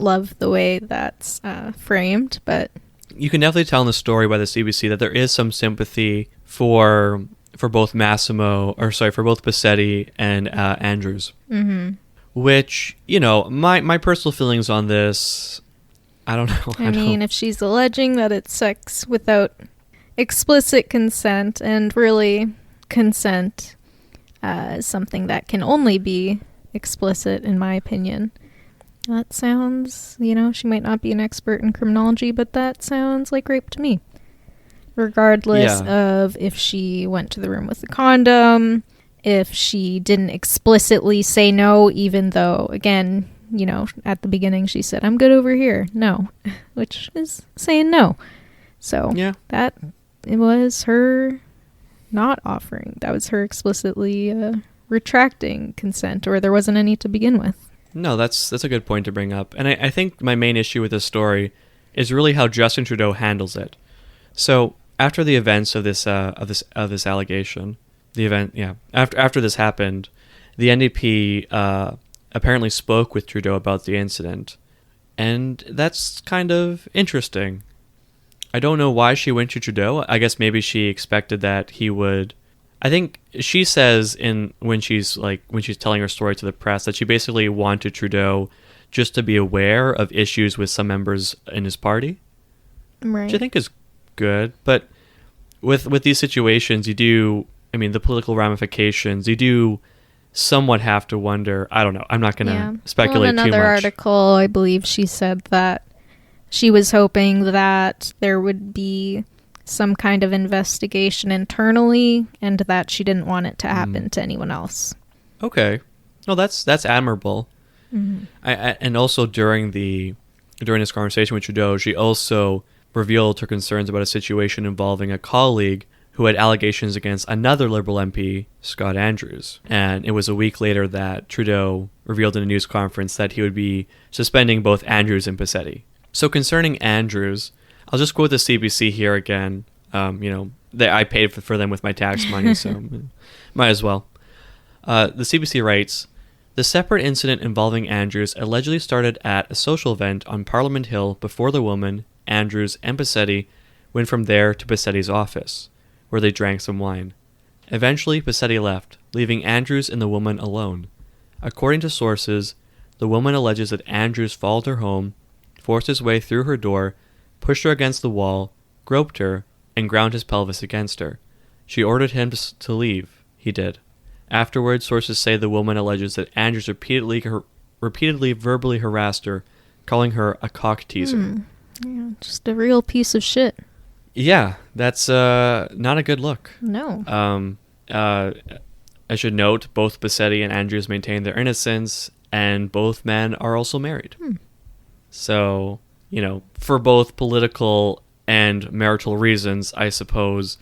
love the way that's framed, but... You can definitely tell in the story by the CBC that there is some sympathy for both for both Pacetti and Andrews. Mm-hmm. Which, my personal feelings on this, I don't know. I mean, if she's alleging that it's sex without explicit consent, and really consent is something that can only be explicit, in my opinion. That sounds, she might not be an expert in criminology, but that sounds like rape to me. Regardless of if she went to the room with a condom, if she didn't explicitly say no, even though, again, at the beginning she said, I'm good over here. No, which is saying no. So that it was her not offering. That was her explicitly retracting consent, or there wasn't any to begin with. No, that's a good point to bring up. And I think my main issue with this story is really how Justin Trudeau handles it. So after the events of this allegation, after this happened, the NDP apparently spoke with Trudeau about the incident, and that's kind of interesting. I don't know why she went to Trudeau. I guess maybe she expected that he would. I think she says when she's telling her story to the press that she basically wanted Trudeau just to be aware of issues with some members in his party, right? Which I think is good. But with these situations, the political ramifications, you do somewhat have to wonder. I don't know. I'm not going to speculate too much. In another article, I believe she said that she was hoping that there would be some kind of investigation internally, and that she didn't want it to happen to anyone else. Okay. No, that's admirable. Mm-hmm. And also during this conversation with Trudeau, she also revealed her concerns about a situation involving a colleague who had allegations against another Liberal MP, Scott Andrews. And it was a week later that Trudeau revealed in a news conference that he would be suspending both Andrews and Pacetti. So concerning Andrews, I'll just quote the CBC here again. I paid for them with my tax money, so might as well. The CBC writes, the separate incident involving Andrews allegedly started at a social event on Parliament Hill before the woman, Andrews, and Pacetti went from there to Pacetti's office, where they drank some wine. Eventually, Pacetti left, leaving Andrews and the woman alone. According to sources, the woman alleges that Andrews followed her home, forced his way through her door, pushed her against the wall, groped her, and ground his pelvis against her. She ordered him to leave. He did. Afterwards, sources say the woman alleges that Andrews repeatedly verbally harassed her, calling her a cock teaser. Yeah, just a real piece of shit. Yeah, that's not a good look. No. I should note both Pacetti and Andrews maintain their innocence, and both men are also married. So, for both political and marital reasons, I suppose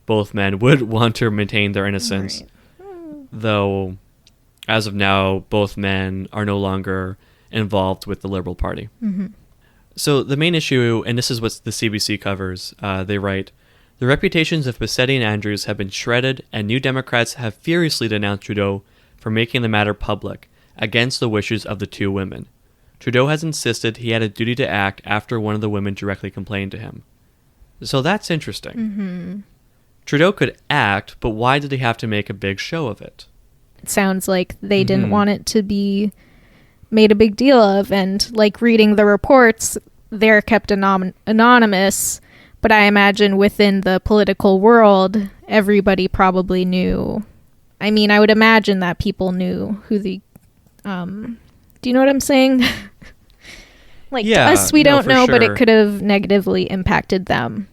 both men would want to maintain their innocence. Right. Though, as of now, both men are no longer involved with the Liberal Party. Mm-hmm. So the main issue, and this is what the CBC covers, they write, the reputations of Pacetti and Andrews have been shredded, and New Democrats have furiously denounced Trudeau for making the matter public, against the wishes of the two women. Trudeau has insisted he had a duty to act after one of the women directly complained to him. So that's interesting. Mm-hmm. Trudeau could act, but why did he have to make a big show of it? It sounds like they didn't want it to be made a big deal of, and like reading the reports, they're kept anonymous, but I imagine within the political world, everybody probably knew. I mean, I would imagine that people knew who the... do you know what I'm saying? Like, to us, we don't know, but it could have negatively impacted them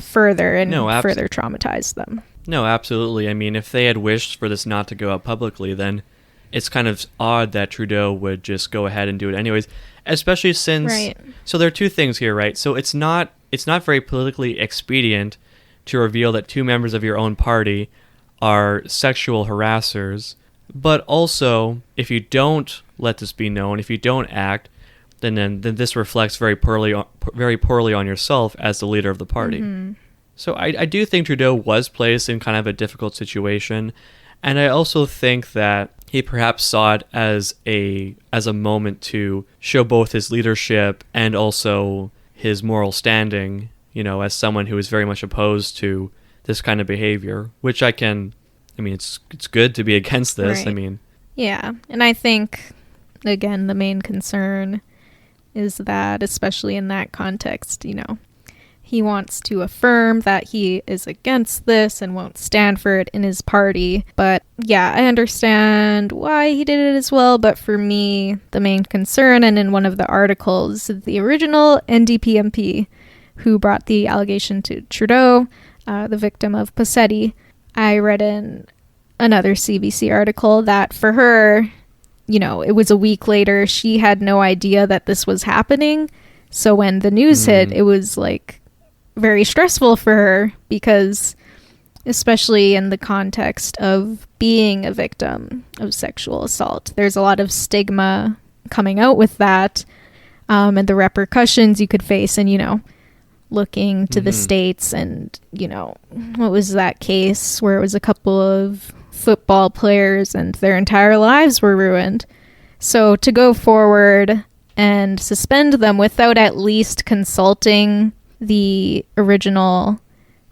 further and further traumatized them. No, absolutely. I mean, if they had wished for this not to go out publicly, then it's kind of odd that Trudeau would just go ahead and do it anyways, especially since... Right. So there are two things here, right? So it's not very politically expedient to reveal that two members of your own party are sexual harassers, but also, if you don't let this be known, if you don't act, then this reflects very poorly on yourself as the leader of the party. Mm-hmm. So I do think Trudeau was placed in kind of a difficult situation, and I also think that he perhaps saw it as a moment to show both his leadership and also his moral standing, as someone who is very much opposed to this kind of behavior, which it's good to be against this. Right. Yeah, and I think, again, the main concern is that, especially in that context, he wants to affirm that he is against this and won't stand for it in his party. But yeah, I understand why he did it as well. But for me, the main concern, and in one of the articles, the original NDP MP who brought the allegation to Trudeau, the victim of Posetti, I read in another CBC article that for her, it was a week later, she had no idea that this was happening. So when the news hit, it was like very stressful for her because, especially in the context of being a victim of sexual assault, there's a lot of stigma coming out with that, and the repercussions you could face. And, looking to the States and, what was that case where it was a couple of football players and their entire lives were ruined. So to go forward and suspend them without at least consulting the original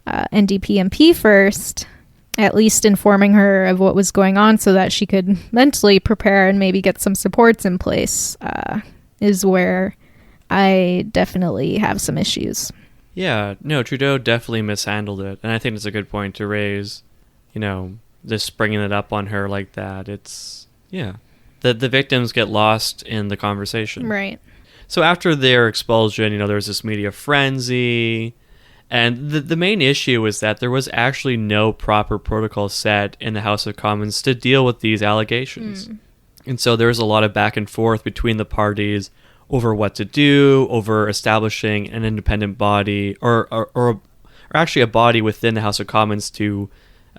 NDP MP first, at least informing her of what was going on so that she could mentally prepare and maybe get some supports in place, is where I definitely have some issues. Yeah, no, Trudeau definitely mishandled it. And I think it's a good point to raise, just bringing it up on her like that. It's, the victims get lost in the conversation. Right. So after their expulsion, there was this media frenzy. And the main issue is that there was actually no proper protocol set in the House of Commons to deal with these allegations. And so there was a lot of back and forth between the parties over what to do, over establishing an independent body, or actually a body within the House of Commons to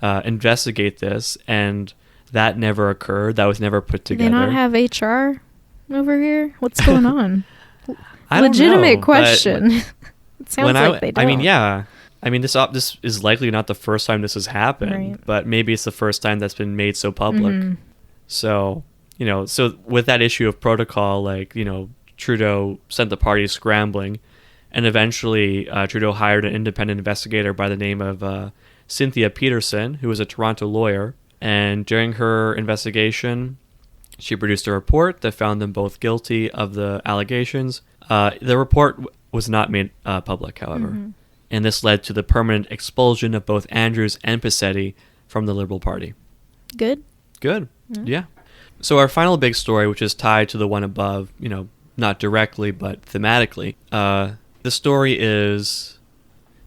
investigate this, and that never occurred. That was never put together. Do they not have HR over here? What's going on? I don't Legitimate know, question. It sounds like they don't. This is likely not the first time this has happened, right, but maybe it's the first time that's been made so public. So, so with that issue of protocol, Trudeau sent the party scrambling, and eventually Trudeau hired an independent investigator by the name of Cynthia Peterson, who was a Toronto lawyer. And during her investigation, she produced a report that found them both guilty of the allegations. The report was not made public, however. And this led to the permanent expulsion of both Andrews and Posetti from the Liberal Party. Good. Yeah. So our final big story, which is tied to the one above, not directly, but thematically. The story is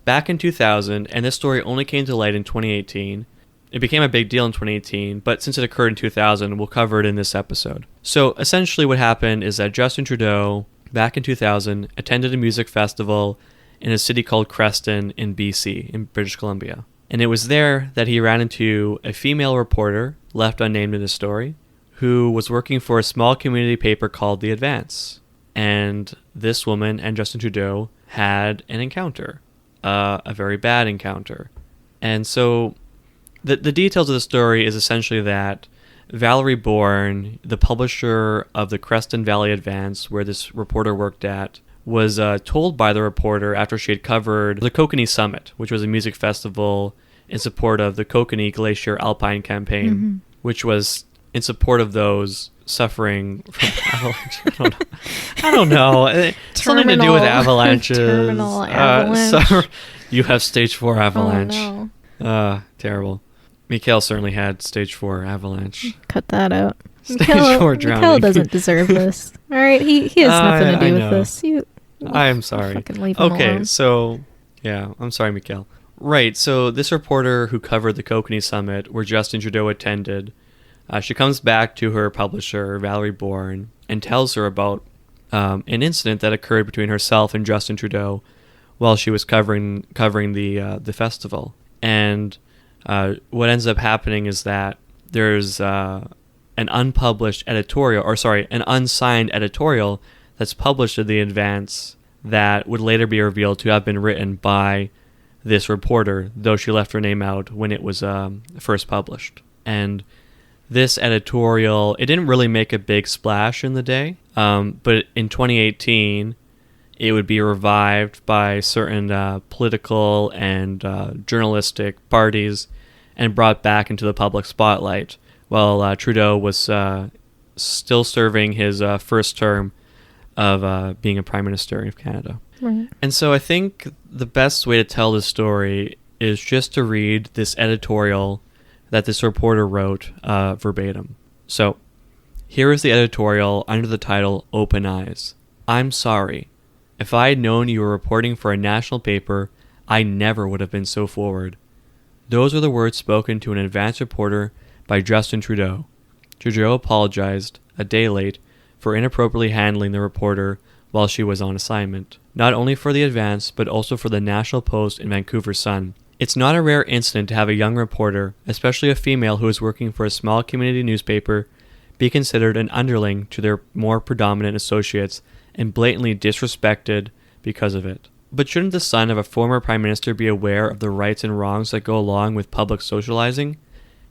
back in 2000, and this story only came to light in 2018. It became a big deal in 2018, but since it occurred in 2000, we'll cover it in this episode. So essentially what happened is that Justin Trudeau, back in 2000, attended a music festival in a city called Creston in BC, in British Columbia. And it was there that he ran into a female reporter, left unnamed in the story, who was working for a small community paper called The Advance. And this woman and Justin Trudeau had an encounter, a very bad encounter. And so the details of the story is essentially that Valerie Bourne, the publisher of the Creston Valley Advance, where this reporter worked at, was told by the reporter after she had covered the Kokanee Summit, which was a music festival in support of the Kokanee Glacier Alpine Campaign, which was in support of those suffering from avalanche. I don't know. Something to do with avalanches. Terminal avalanche. You have stage 4 avalanche. Oh, no. Terrible. Mikhail certainly had stage 4 avalanche. Cut that out. Stage 4 drowning. Mikhail doesn't deserve this. All right, he has nothing to do with this. I am sorry. Fucking leave him alone. So yeah, I'm sorry, Mikhail. Right, so this reporter who covered the Kokanee Summit, where Justin Trudeau attended, she comes back to her publisher, Valerie Bourne, and tells her about an incident that occurred between herself and Justin Trudeau while she was covering the festival. And what ends up happening is that there's an unsigned editorial that's published in the advance that would later be revealed to have been written by this reporter, though she left her name out when it was first published. And this editorial, it didn't really make a big splash in the day, but in 2018, it would be revived by certain political and journalistic parties and brought back into the public spotlight while Trudeau was still serving his first term of being a Prime Minister of Canada. Right. And so I think the best way to tell this story is just to read this editorial that this reporter wrote verbatim. So here is the editorial under the title Open Eyes. I'm sorry. If I had known you were reporting for a national paper, I never would have been so forward. Those are the words spoken to an advance reporter by Justin Trudeau. Trudeau apologized, a day late, for inappropriately handling the reporter while she was on assignment, not only for the Advance, but also for the National Post and Vancouver Sun. It's not a rare incident to have a young reporter, especially a female who is working for a small community newspaper, be considered an underling to their more predominant associates and blatantly disrespected because of it. But shouldn't the son of a former Prime Minister be aware of the rights and wrongs that go along with public socializing?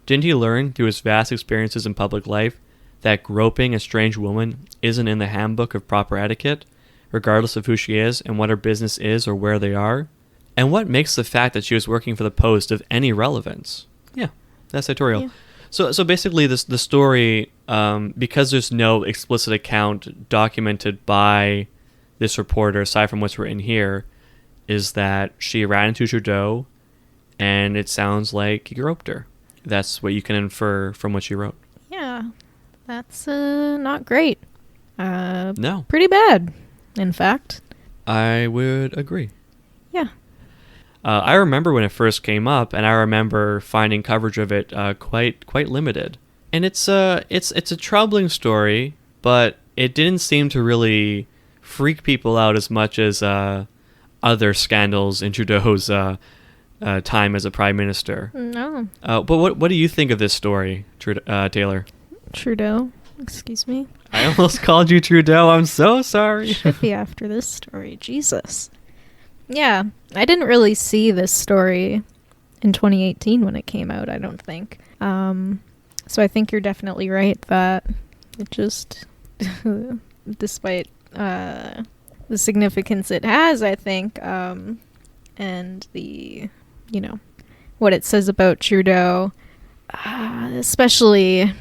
Didn't he learn through his vast experiences in public life that groping a strange woman isn't in the handbook of proper etiquette, regardless of who she is and what her business is or where they are? And what makes the fact that she was working for the Post of any relevance? Yeah, that's editorial. Yeah. So basically the story, because there's no explicit account documented by this reporter, aside from what's written here, is that she ran into Trudeau and it sounds like he groped her. That's what you can infer from what she wrote. Yeah. That's not great. No. Pretty bad, in fact. I would agree. Yeah. I remember when it first came up, and I remember finding coverage of it quite limited. And it's a troubling story, but it didn't seem to really freak people out as much as other scandals in Trudeau's time as a Prime Minister. No. But what do you think of this story, Taylor? Trudeau, excuse me. I almost called you Trudeau. I'm so sorry. Should be after this story. Jesus. Yeah, I didn't really see this story in 2018 when it came out, I don't think. So I think you're definitely right that it just, despite the significance it has, I think, and the, what it says about Trudeau, especially,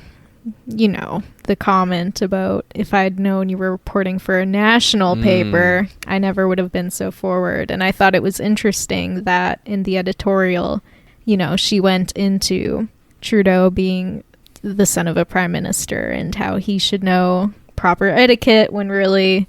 the comment about if I'd known you were reporting for a national paper, I never would have been so forward. And I thought it was interesting that in the editorial, she went into Trudeau being the son of a prime minister and how he should know proper etiquette, when really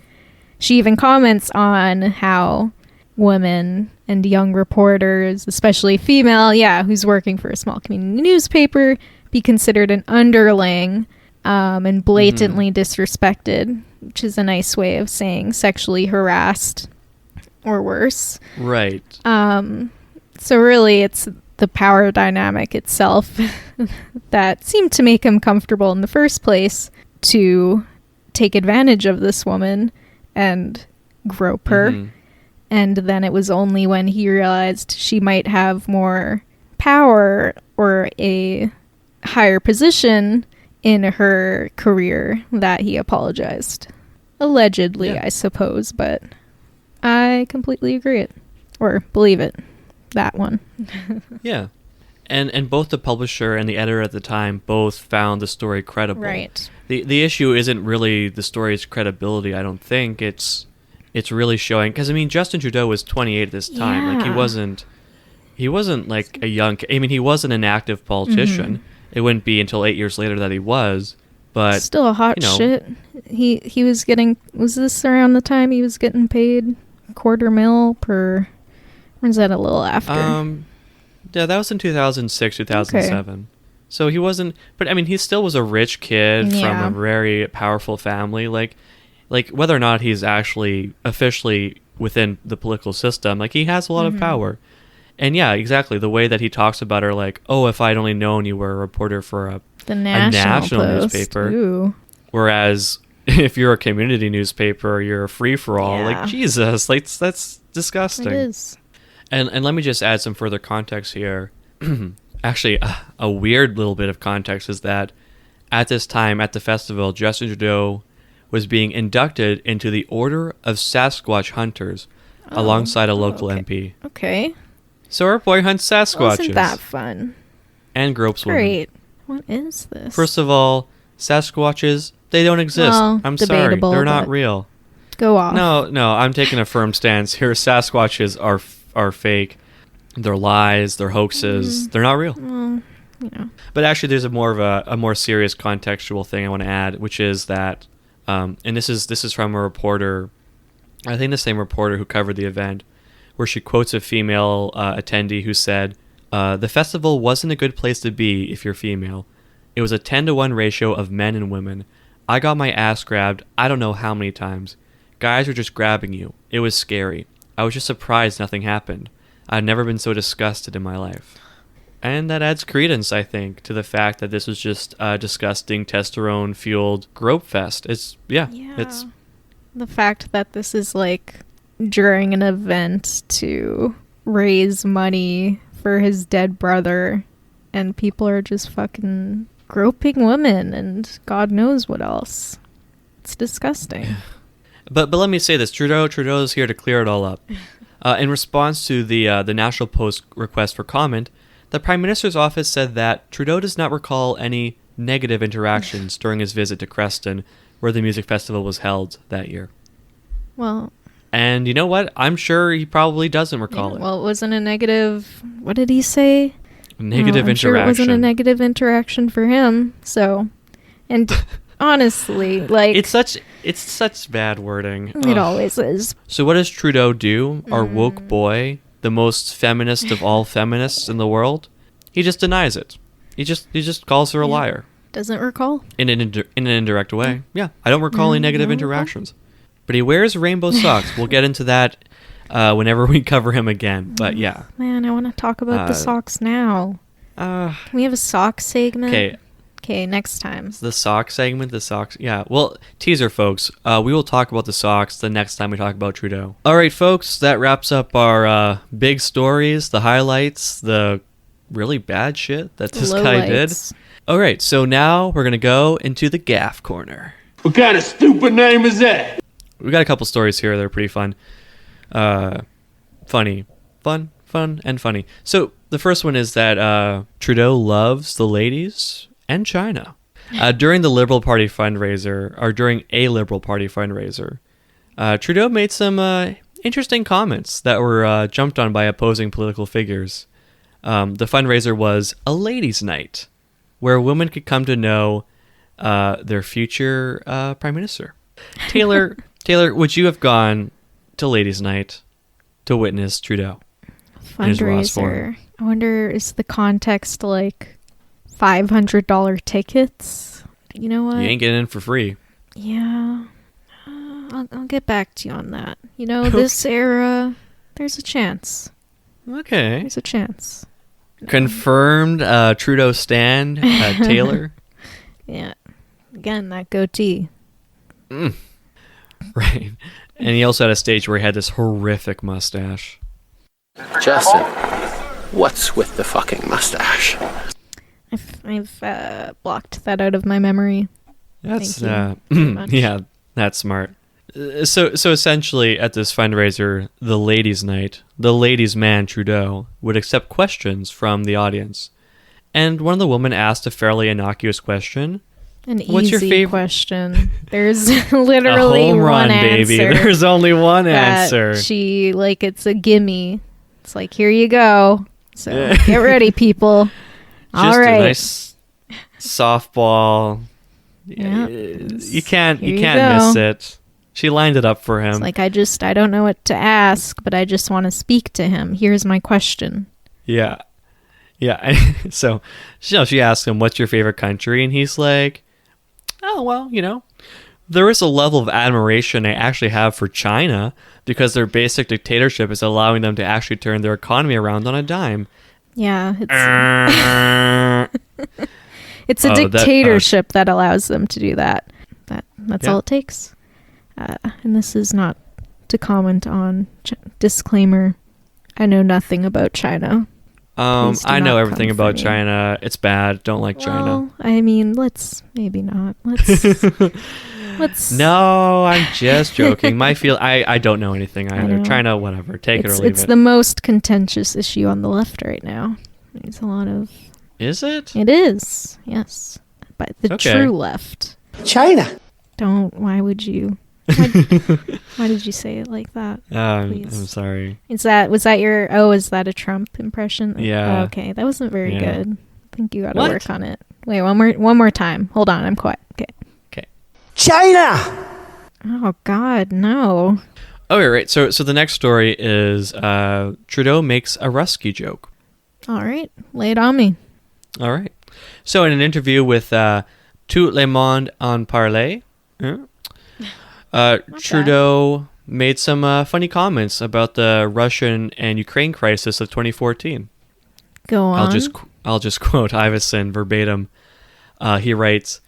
she even comments on how women and young reporters, especially female, who's working for a small community newspaper, be considered an underling and blatantly disrespected, which is a nice way of saying sexually harassed or worse. Right. So really it's the power dynamic itself that seemed to make him comfortable in the first place to take advantage of this woman and grope her. And then it was only when he realized she might have more power or a higher position in her career that he apologized. Allegedly, I suppose, but I completely agree or believe it. That one. Yeah. And both the publisher and the editor at the time both found the story credible. Right. The issue isn't really the story's credibility, I don't think. It's really showing, because I mean, Justin Trudeau was 28 at this time. Yeah. Like he wasn't like a young. I mean, he wasn't an active politician. Mm-hmm. It wouldn't be until 8 years later that he was. But still a hot shit. He was getting. Was this around the time he was getting paid $250,000 per? Or was that a little after? Yeah, that was in 2006, 2007. Okay. So he wasn't, but I mean, he still was a rich kid from a very powerful family. Like whether or not he's actually officially within the political system, like he has a lot of power. And yeah, exactly. The way that he talks about her, like, oh, if I'd only known you were a reporter for a national newspaper. Ooh. Whereas if you're a community newspaper, you're a free-for-all. Like, Jesus, like that's disgusting. It is. And let me just add some further context here. Actually, a weird little bit of context is that at this time, at the festival, Justin Trudeau was being inducted into the Order of Sasquatch Hunters alongside a local MP. Okay. So our boy hunts Sasquatches. Wasn't that fun? And gropes women. Great. What is this? First of all, Sasquatches, they don't exist. Well, I'm sorry. They're not real. Go off. No, I'm taking a firm stance here. Sasquatches are fake. They're lies. They're hoaxes. They're not real. Well, you know. But actually, there's a more serious contextual thing I want to add, which is that, and this is from a reporter, I think the same reporter who covered the event, where she quotes a female attendee who said, "The festival wasn't a good place to be if you're female. It was a 10-to-1 ratio of men and women. I got my ass grabbed I don't know how many times. Guys were just grabbing you. It was scary. I was just surprised nothing happened. I've never been so disgusted in my life." And that adds credence, I think, to the fact that this was just a disgusting, testosterone-fueled grope fest. It's the fact that this is like during an event to raise money for his dead brother, and people are just fucking groping women and God knows what else. It's disgusting. But let me say this: Trudeau's here to clear it all up. In response to the National Post request for comment, the Prime Minister's office said that Trudeau does not recall any negative interactions during his visit to Creston, where the music festival was held that year. Well... And you know what? I'm sure he probably doesn't recall it. Well, it wasn't a negative... What did he say? Negative interaction. Sure it wasn't a negative interaction for him, so... And honestly, like... It's such bad wording. It always is. So what does Trudeau do? Our woke boy, the most feminist of all feminists in the world? He just denies it. He just calls her a liar. Doesn't recall? In an indirect way. Yeah, I don't recall any negative interactions. But he wears rainbow socks. We'll get into that whenever we cover him again. But yeah. Man, I want to talk about the socks now. Can we have a sock segment? Okay, next time. The sock segment, the socks. Yeah, well, teaser, folks. We will talk about the socks the next time we talk about Trudeau. All right, folks, that wraps up our big stories, the highlights, the really bad shit that this guy did. All right, so now we're going to go into the gaff corner. What kind of stupid name is that? We got a couple stories here that are pretty fun. Funny. Fun, and funny. So the first one is that Trudeau loves the ladies and China. During the Liberal Party fundraiser, or during a Liberal Party fundraiser, Trudeau made some interesting comments that were jumped on by opposing political figures. The fundraiser was a ladies' night, where women could come to know their future prime minister. Taylor, would you have gone to ladies' night to witness Trudeau? Fundraiser. I wonder, is the context like $500 tickets? You know what? You ain't getting in for free. Yeah. I'll get back to you on that. You know, this era, there's a chance. Okay. There's a chance. Confirmed Trudeau stand, Taylor. Yeah. Again, that goatee. Right. And he also had a stage where he had this horrific mustache. Justin, what's with the fucking mustache? I've blocked that out of my memory. That's yeah, that's smart. So essentially, at this fundraiser, the ladies' night, the ladies' man Trudeau would accept questions from the audience. And one of the women asked a fairly innocuous question. What's your favorite question? There's literally a home run, one baby. answer. There's only one answer. She it's a gimme. It's like, here you go. So get ready, people. All right. A nice softball. Yeah. You can't miss it. She lined it up for him. It's like, I don't know what to ask, but I just want to speak to him. Here's my question. Yeah. Yeah. So, she asked him, what's your favorite country? And he's like, oh, well, there is a level of admiration I actually have for China because their basic dictatorship is allowing them to actually turn their economy around on a dime. Yeah. It's a dictatorship that allows them to do that. That's all it takes. And this is not to comment on disclaimer. I know nothing about China. I know everything about China. It's bad. Don't like China. I mean, let's maybe not. Let's. No, I'm just joking. I don't know anything either. China, whatever. Take it or leave it. It's the most contentious issue on the left right now. There's a lot of. Is it? It is. Yes, but the true left. China. Why would you? Why did you say it like that? I'm sorry. Was that your? Is that a Trump impression? Yeah. Okay, that wasn't very good. I think you got to work on it. Wait, one more time. Hold on, I'm quiet. Okay. China. Oh God, no. Okay, right. So the next story is Trudeau makes a Rusky joke. All right, lay it on me. All right. So in an interview with Tout le monde en parlait. Trudeau made some funny comments about the Russian and Ukraine crisis of 2014. Go on. I'll just quote Iveson verbatim. He writes,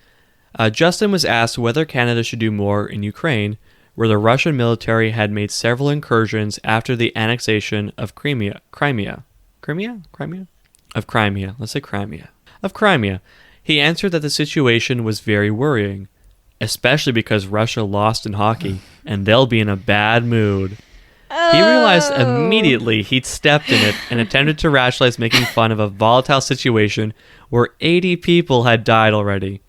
Justin was asked whether Canada should do more in Ukraine, where the Russian military had made several incursions after the annexation of Crimea. He answered that the situation was very worrying, especially because Russia lost in hockey, and they'll be in a bad mood. He realized immediately he'd stepped in it and attempted to rationalize making fun of a volatile situation where 80 people had died already.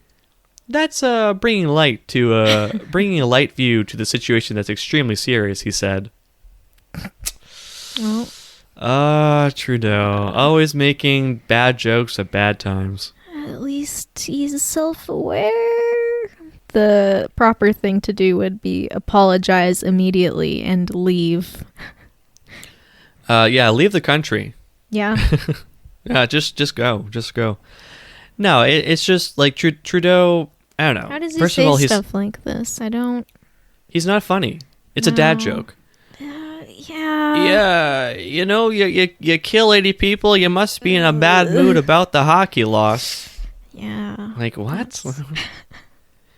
That's bringing a light view to the situation that's extremely serious, he said. Well, Trudeau, always making bad jokes at bad times. At least he's self-aware. The proper thing to do would be apologize immediately and leave. Leave the country. Yeah. Yeah, just go. No, it's just like Trudeau, I don't know. How does he First say of all, stuff like this? I don't... He's not funny. It's a dad joke. Yeah. You kill 80 people, you must be in a bad mood about the hockey loss. Yeah. Like, what?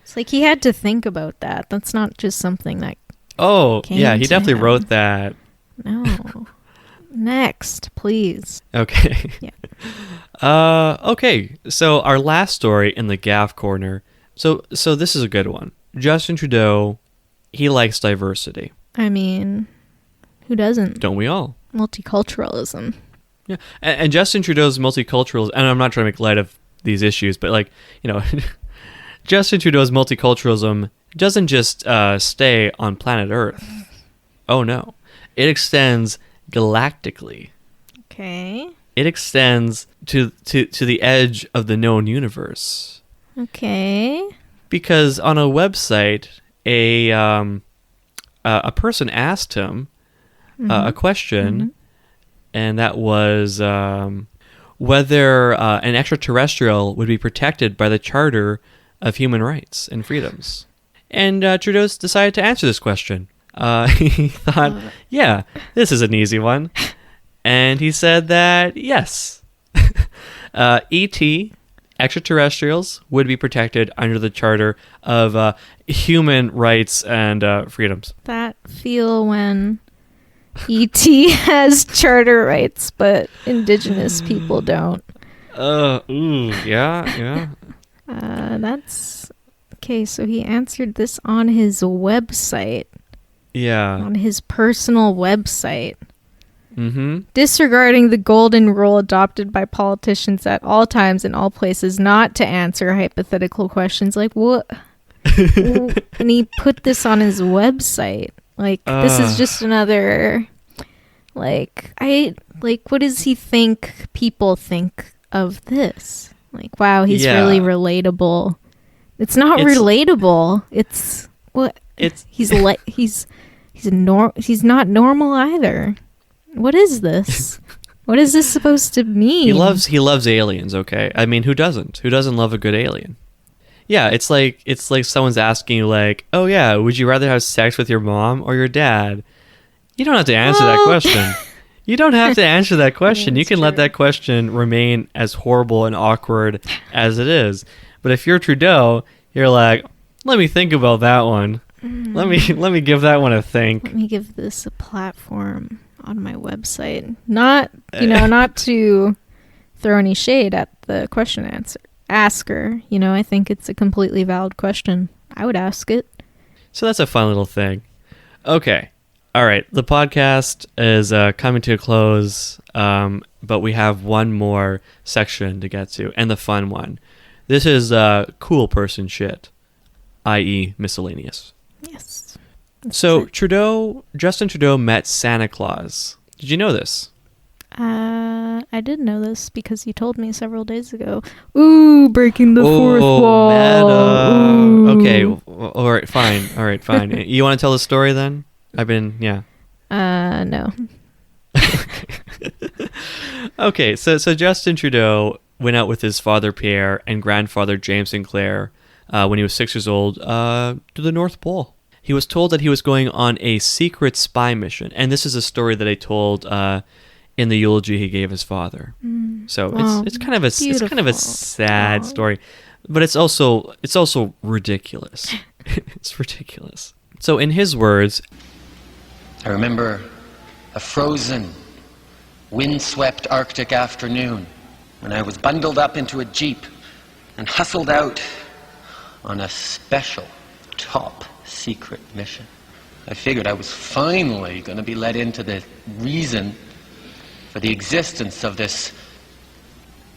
It's like he had to think about that. That's not just something that he definitely wrote that. No. Next, please. Okay. Yeah. Okay, so our last story in the gaffe corner. So this is a good one. Justin Trudeau, he likes diversity. I mean, who doesn't? Don't we all? Multiculturalism. Yeah, and Justin Trudeau's multiculturalism, and I'm not trying to make light of these issues, but Justin Trudeau's multiculturalism doesn't just stay on planet Earth. Oh no, it extends galactically. Okay. It extends to the edge of the known universe. Okay. Because on a website, a person asked him a question, and that was whether an extraterrestrial would be protected by the Charter of Human Rights and Freedoms. And Trudeau decided to answer this question. He thought, this is an easy one. And he said that, yes, E.T., extraterrestrials, would be protected under the Charter of Human Rights and Freedoms. That feel when E.T. has charter rights, but Indigenous people don't. Yeah. That's... Okay, so he answered this on his website. Yeah. On his personal website. Disregarding the golden rule adopted by politicians at all times and all places not to answer hypothetical questions. Like, what? And he put this on his website. Like, this is just another... what does he think people think of this? Like, wow, he's really relatable. It's not relatable. It's what? He's not normal either. What is this? What is this supposed to mean? He loves aliens, okay? I mean, who doesn't? Who doesn't love a good alien? Yeah, it's like someone's asking you, like, oh yeah, would you rather have sex with your mom or your dad? You don't have to answer that question. You don't have to answer that question. You can let that question remain as horrible and awkward as it is. But if you're Trudeau, you're like, let me think about that one. Let me give that one a think. Let me give this a platform on my website. Not to throw any shade at the question asker. I think it's a completely valid question. I would ask it. So that's a fun little thing. Okay. All right. The podcast is coming to a close, but we have one more section to get to, and the fun one. This is cool person shit, i.e. miscellaneous. Yes. So Justin Trudeau met Santa Claus. Did you know this? I did know this because you told me several days ago. Ooh, breaking the fourth wall. Meta. Okay. All right. Fine. You want to tell the story then? No. Okay. So Justin Trudeau went out with his father Pierre and grandfather James Sinclair when he was 6 years old to the North Pole. He was told that he was going on a secret spy mission, and this is a story that I told in the eulogy he gave his father. So it's kind of a sad story, but it's also ridiculous. It's ridiculous. So in his words, I remember a frozen, windswept Arctic afternoon when I was bundled up into a jeep and hustled out on a special top secret mission. I figured I was finally going to be let into the reason for the existence of this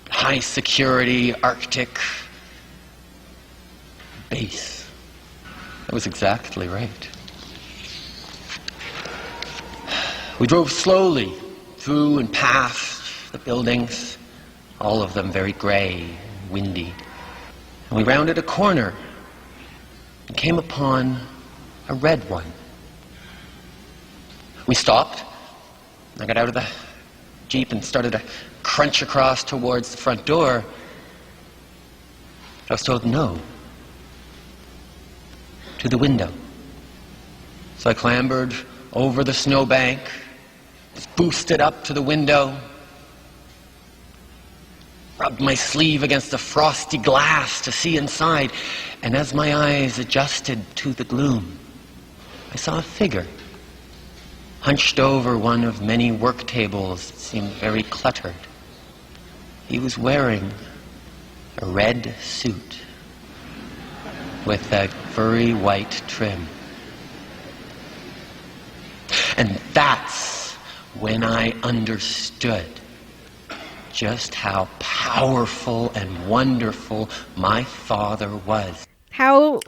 high security Arctic base. That was exactly right. We drove slowly through and past the buildings, all of them very gray and windy. And we rounded a corner and came upon a red one. We stopped. I got out of the jeep and started to crunch across towards the front door. I was told no. To the window. So I clambered over the snowbank, just boosted up to the window, rubbed my sleeve against the frosty glass to see inside, and as my eyes adjusted to the gloom, I saw a figure hunched over one of many work tables that seemed very cluttered. He was wearing a red suit with a furry white trim. And that's when I understood just how powerful and wonderful my father was. How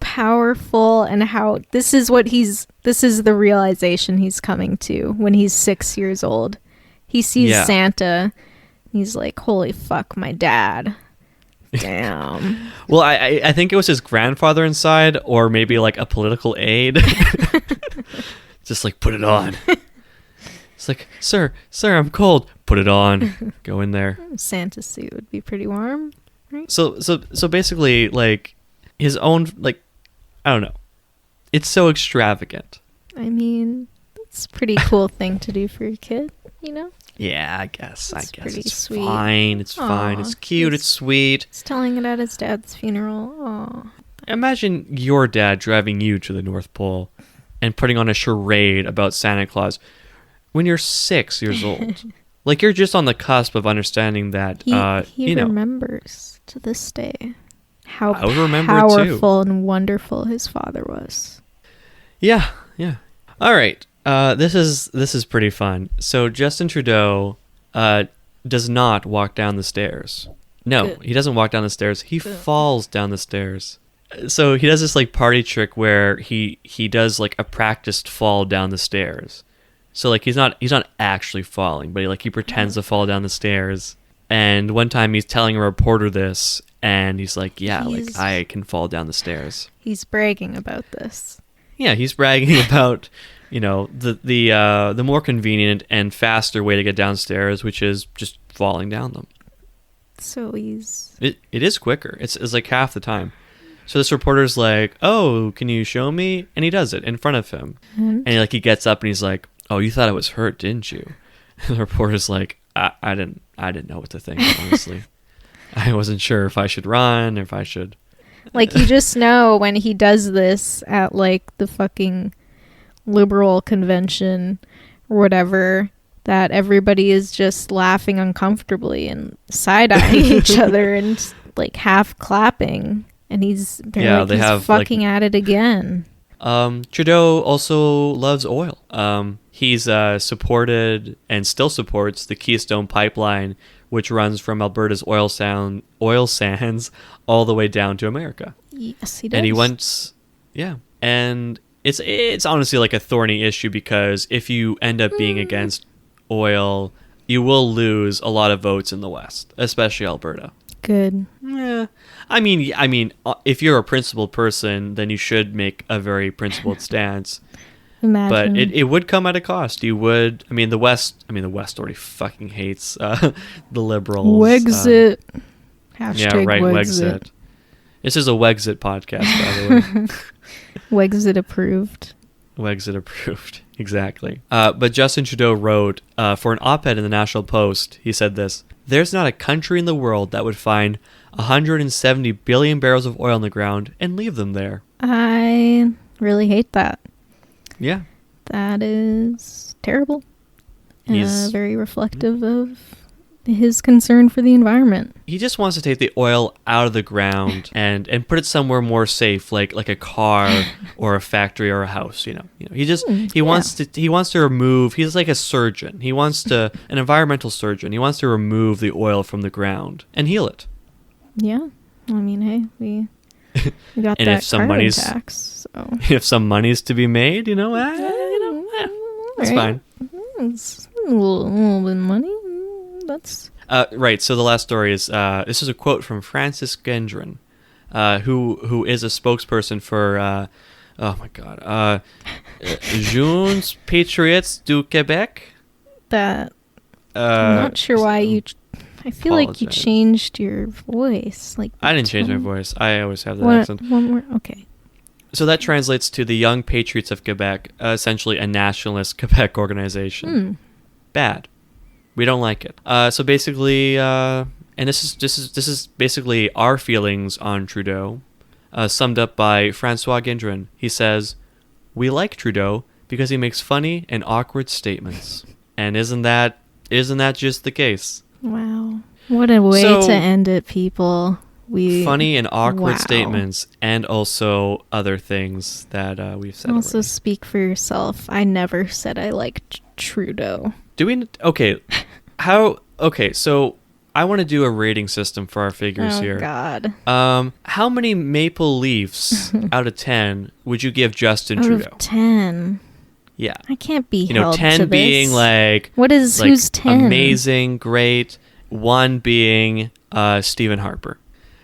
powerful, and how this is the realization he's coming to when he's 6 years old. He sees Santa. He's like, holy fuck, my dad. Damn. Well, I think it was his grandfather inside, or maybe like a political aide. Just like, put it on. It's like, sir, I'm cold. Put it on. Go in there. Santa's suit would be pretty warm, right? So basically, like, his own, like, I don't know. It's so extravagant. I mean, it's a pretty cool thing to do for your kid, you know? Yeah, I guess it's sweet. Fine. It's fine. It's cute. It's sweet. He's telling it at his dad's funeral. Aww. Imagine your dad driving you to the North Pole and putting on a charade about Santa Claus when you're 6 years old. Like, you're just on the cusp of understanding that, he remembers to this day how powerful and wonderful his father was. Yeah. All right. This is pretty fun. So Justin Trudeau does not walk down the stairs. No, he doesn't walk down the stairs. He falls down the stairs. So he does this like party trick where he does like a practiced fall down the stairs. So like he's not actually falling, but he pretends to fall down the stairs. And one time he's telling a reporter this, and he's like, "Yeah, like I can fall down the stairs." He's bragging about this. Yeah, he's bragging about, the more convenient and faster way to get downstairs, which is just falling down them. So it is quicker. It's like half the time. So this reporter's like, "Oh, can you show me?" And he does it in front of him. And he gets up and he's like, "Oh, you thought I was hurt, didn't you?" And the reporter's like, I didn't know what to think, honestly. I wasn't sure if I should run or if I should. Like, you just know when he does this at like the fucking liberal convention or whatever, that everybody is just laughing uncomfortably and side-eyeing each other and like half clapping, and he's fucking at it again. Trudeau also loves oil. He's supported and still supports the Keystone Pipeline, which runs from Alberta's oil sands all the way down to America. Yes, he does. And he wants, and it's honestly like a thorny issue, because if you end up being against oil, you will lose a lot of votes in the West, especially Alberta. Good. Yeah. I mean, if you're a principled person, then you should make a very principled stance. Imagine. But it would come at a cost. You would. The West already fucking hates the Liberals. Wexit. Yeah, right. Wexit. This is a Wexit podcast, by the way. Wexit approved. Wexit approved. Exactly. But Justin Trudeau wrote for an op-ed in the National Post. He said this: "There's not a country in the world that would find 170 billion barrels of oil in the ground and leave them there." I really hate that. Yeah. That is terrible. Very reflective of his concern for the environment. He just wants to take the oil out of the ground and put it somewhere more safe, like a car or a factory or a house. He wants to remove. He's like a surgeon. He wants to an environmental surgeon. He wants to remove the oil from the ground and heal it. Yeah, hey, we got and that carbon tax. So if some money's to be made, that's fine. It's a little bit of money. That's right. So the last story is this is a quote from Francis Gendron, who is a spokesperson for Jeunes Patriots du Québec. That I'm not sure why you. I feel like you changed your voice. Like I didn't change my voice. I always have that accent. One more. Okay. So that translates to the Young Patriots of Quebec, essentially a nationalist Quebec organization. Bad. We don't like it. So basically, and this is basically our feelings on Trudeau, summed up by Francois Gendron. He says, "We like Trudeau because he makes funny and awkward statements." And isn't that just the case? Wow. What a way to end it, people. Funny and awkward statements, and also other things that we've said also already. Speak for yourself. I never said I liked Trudeau. Do we? Okay. How? Okay, so I want to do a rating system for our figures here. Oh, God. How many maple leafs out of 10 would you give Justin Trudeau? Out of 10? Yeah. I can't be held 10 to being this. like... What is... like who's 10? Amazing, great. 1 being Stephen Harper.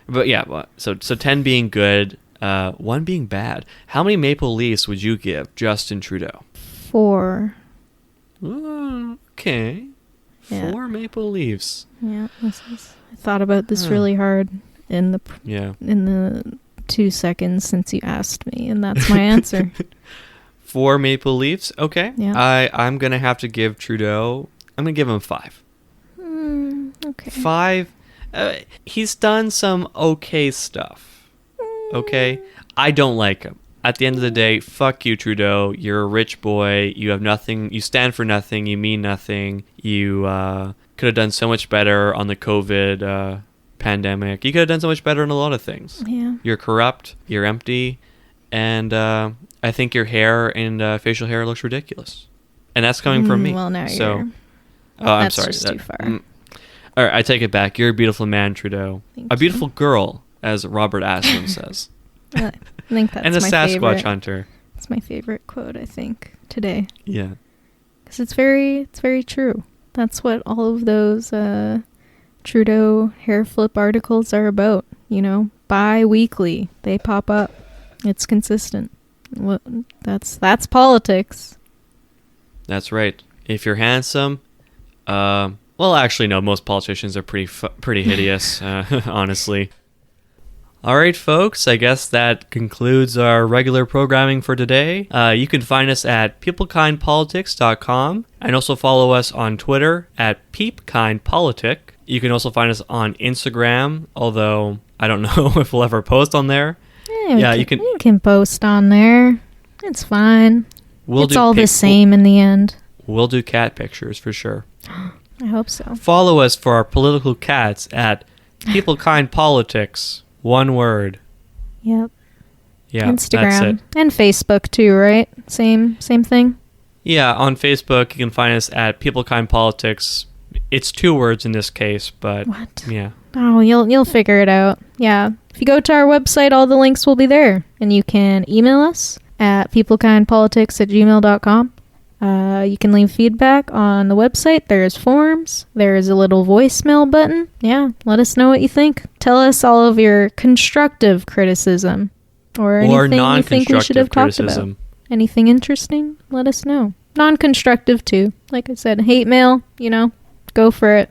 But yeah, so 10 being good, 1 being bad. How many maple leafs would you give Justin Trudeau? 4. Okay. Yeah. 4 maple leaves. Yeah, I thought about this really hard in the 2 seconds since you asked me, and that's my answer. 4 maple leafs. Okay. Yeah. I'm gonna have to give Trudeau. I'm gonna give him 5. Okay. 5. He's done some okay stuff. Okay. I don't like him. At the end of the day, fuck you, Trudeau. You're a rich boy. You have nothing. You stand for nothing. You mean nothing. You could have done so much better on the COVID pandemic. You could have done so much better on a lot of things. Yeah. You're corrupt. You're empty. And I think your hair and facial hair looks ridiculous. And that's coming from me. Well, now so, you're... I'm sorry. Just too far. All right, I take it back. You're a beautiful man, Trudeau. Thank a beautiful girl, as Robert Aspen says. I think that's and a my Sasquatch favorite. hunter. It's my favorite quote, I think, today. Yeah. Because it's very true. That's what all of those Trudeau hair flip articles are about. You know, bi-weekly they pop up. It's consistent. That's politics. That's right. If you're handsome, well, actually, no. Most politicians are pretty hideous, honestly. All right, folks. I guess that concludes our regular programming for today. You can find us at peoplekindpolitics.com and also follow us on Twitter at peepkindpolitic. You can also find us on Instagram, although I don't know if we'll ever post on there. You can post on there. It's fine. It's all the same in the end. We'll do cat pictures for sure. I hope so. Follow us for our political cats at Peoplekind Politics. One word. Yep. Yeah. Instagram and Facebook too, right? Same thing. Yeah, on Facebook you can find us at Peoplekind Politics. It's 2 words in this case, but what? Yeah. Oh, you'll figure it out. Yeah. If you go to our website, all the links will be there, and you can email us at peoplekindpolitics@gmail.com. You can leave feedback on the website. There's forms. There's a little voicemail button. Yeah, let us know what you think. Tell us all of your constructive criticism or anything you think we should have talked about. Anything interesting? Let us know. Non-constructive too. Like I said, hate mail, go for it.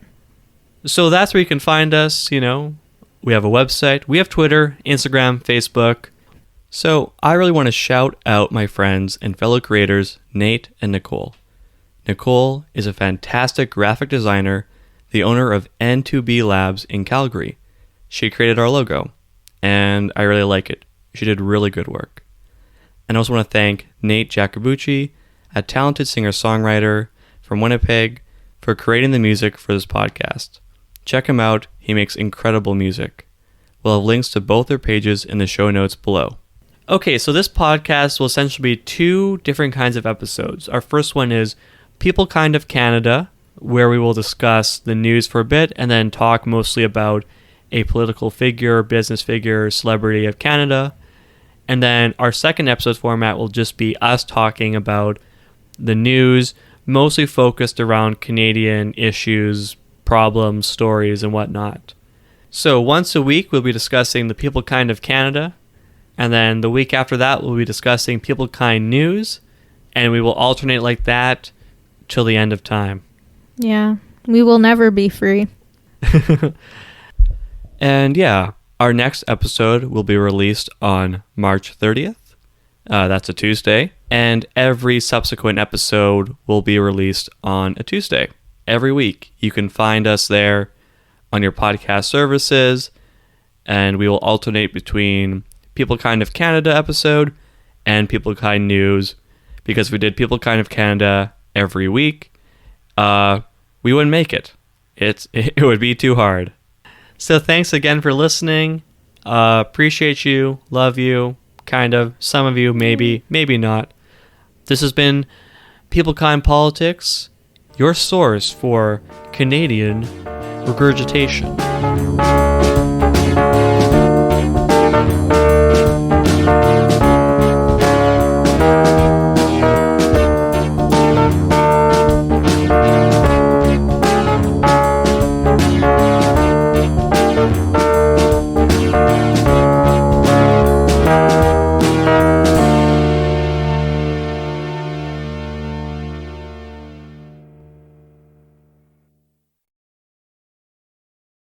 So that's where you can find us, We have a website. We have Twitter, Instagram, Facebook. So I really want to shout out my friends and fellow creators, Nate and Nicole. Nicole is a fantastic graphic designer, the owner of N2B Labs in Calgary. She created our logo, and I really like it. She did really good work. And I also want to thank Nate Jacobucci, a talented singer-songwriter from Winnipeg, for creating the music for this podcast. Check him out. He makes incredible music. We'll have links to both their pages in the show notes below. Okay, so this podcast will essentially be 2 different kinds of episodes. Our first one is Peoplekind of Canada, where we will discuss the news for a bit and then talk mostly about a political figure, business figure, celebrity of Canada. And then our second episode format will just be us talking about the news, mostly focused around Canadian issues, problems, stories, and whatnot. So once a week, we'll be discussing the Peoplekind of Canada. And then the week after that, we'll be discussing Peoplekind news. And we will alternate like that till the end of time. Yeah, we will never be free. And yeah, our next episode will be released on March 30th. That's a Tuesday. And every subsequent episode will be released on a Tuesday. Every week. You can find us there on your podcast services. And we will alternate between Peoplekind of Canada episode and Peoplekind news. Because if we did Peoplekind of Canada every week, we wouldn't make it. It would be too hard. So thanks again for listening. Appreciate you. Love you. Kind of. Some of you, maybe. Maybe not. This has been Peoplekind Politics, your source for Canadian regurgitation.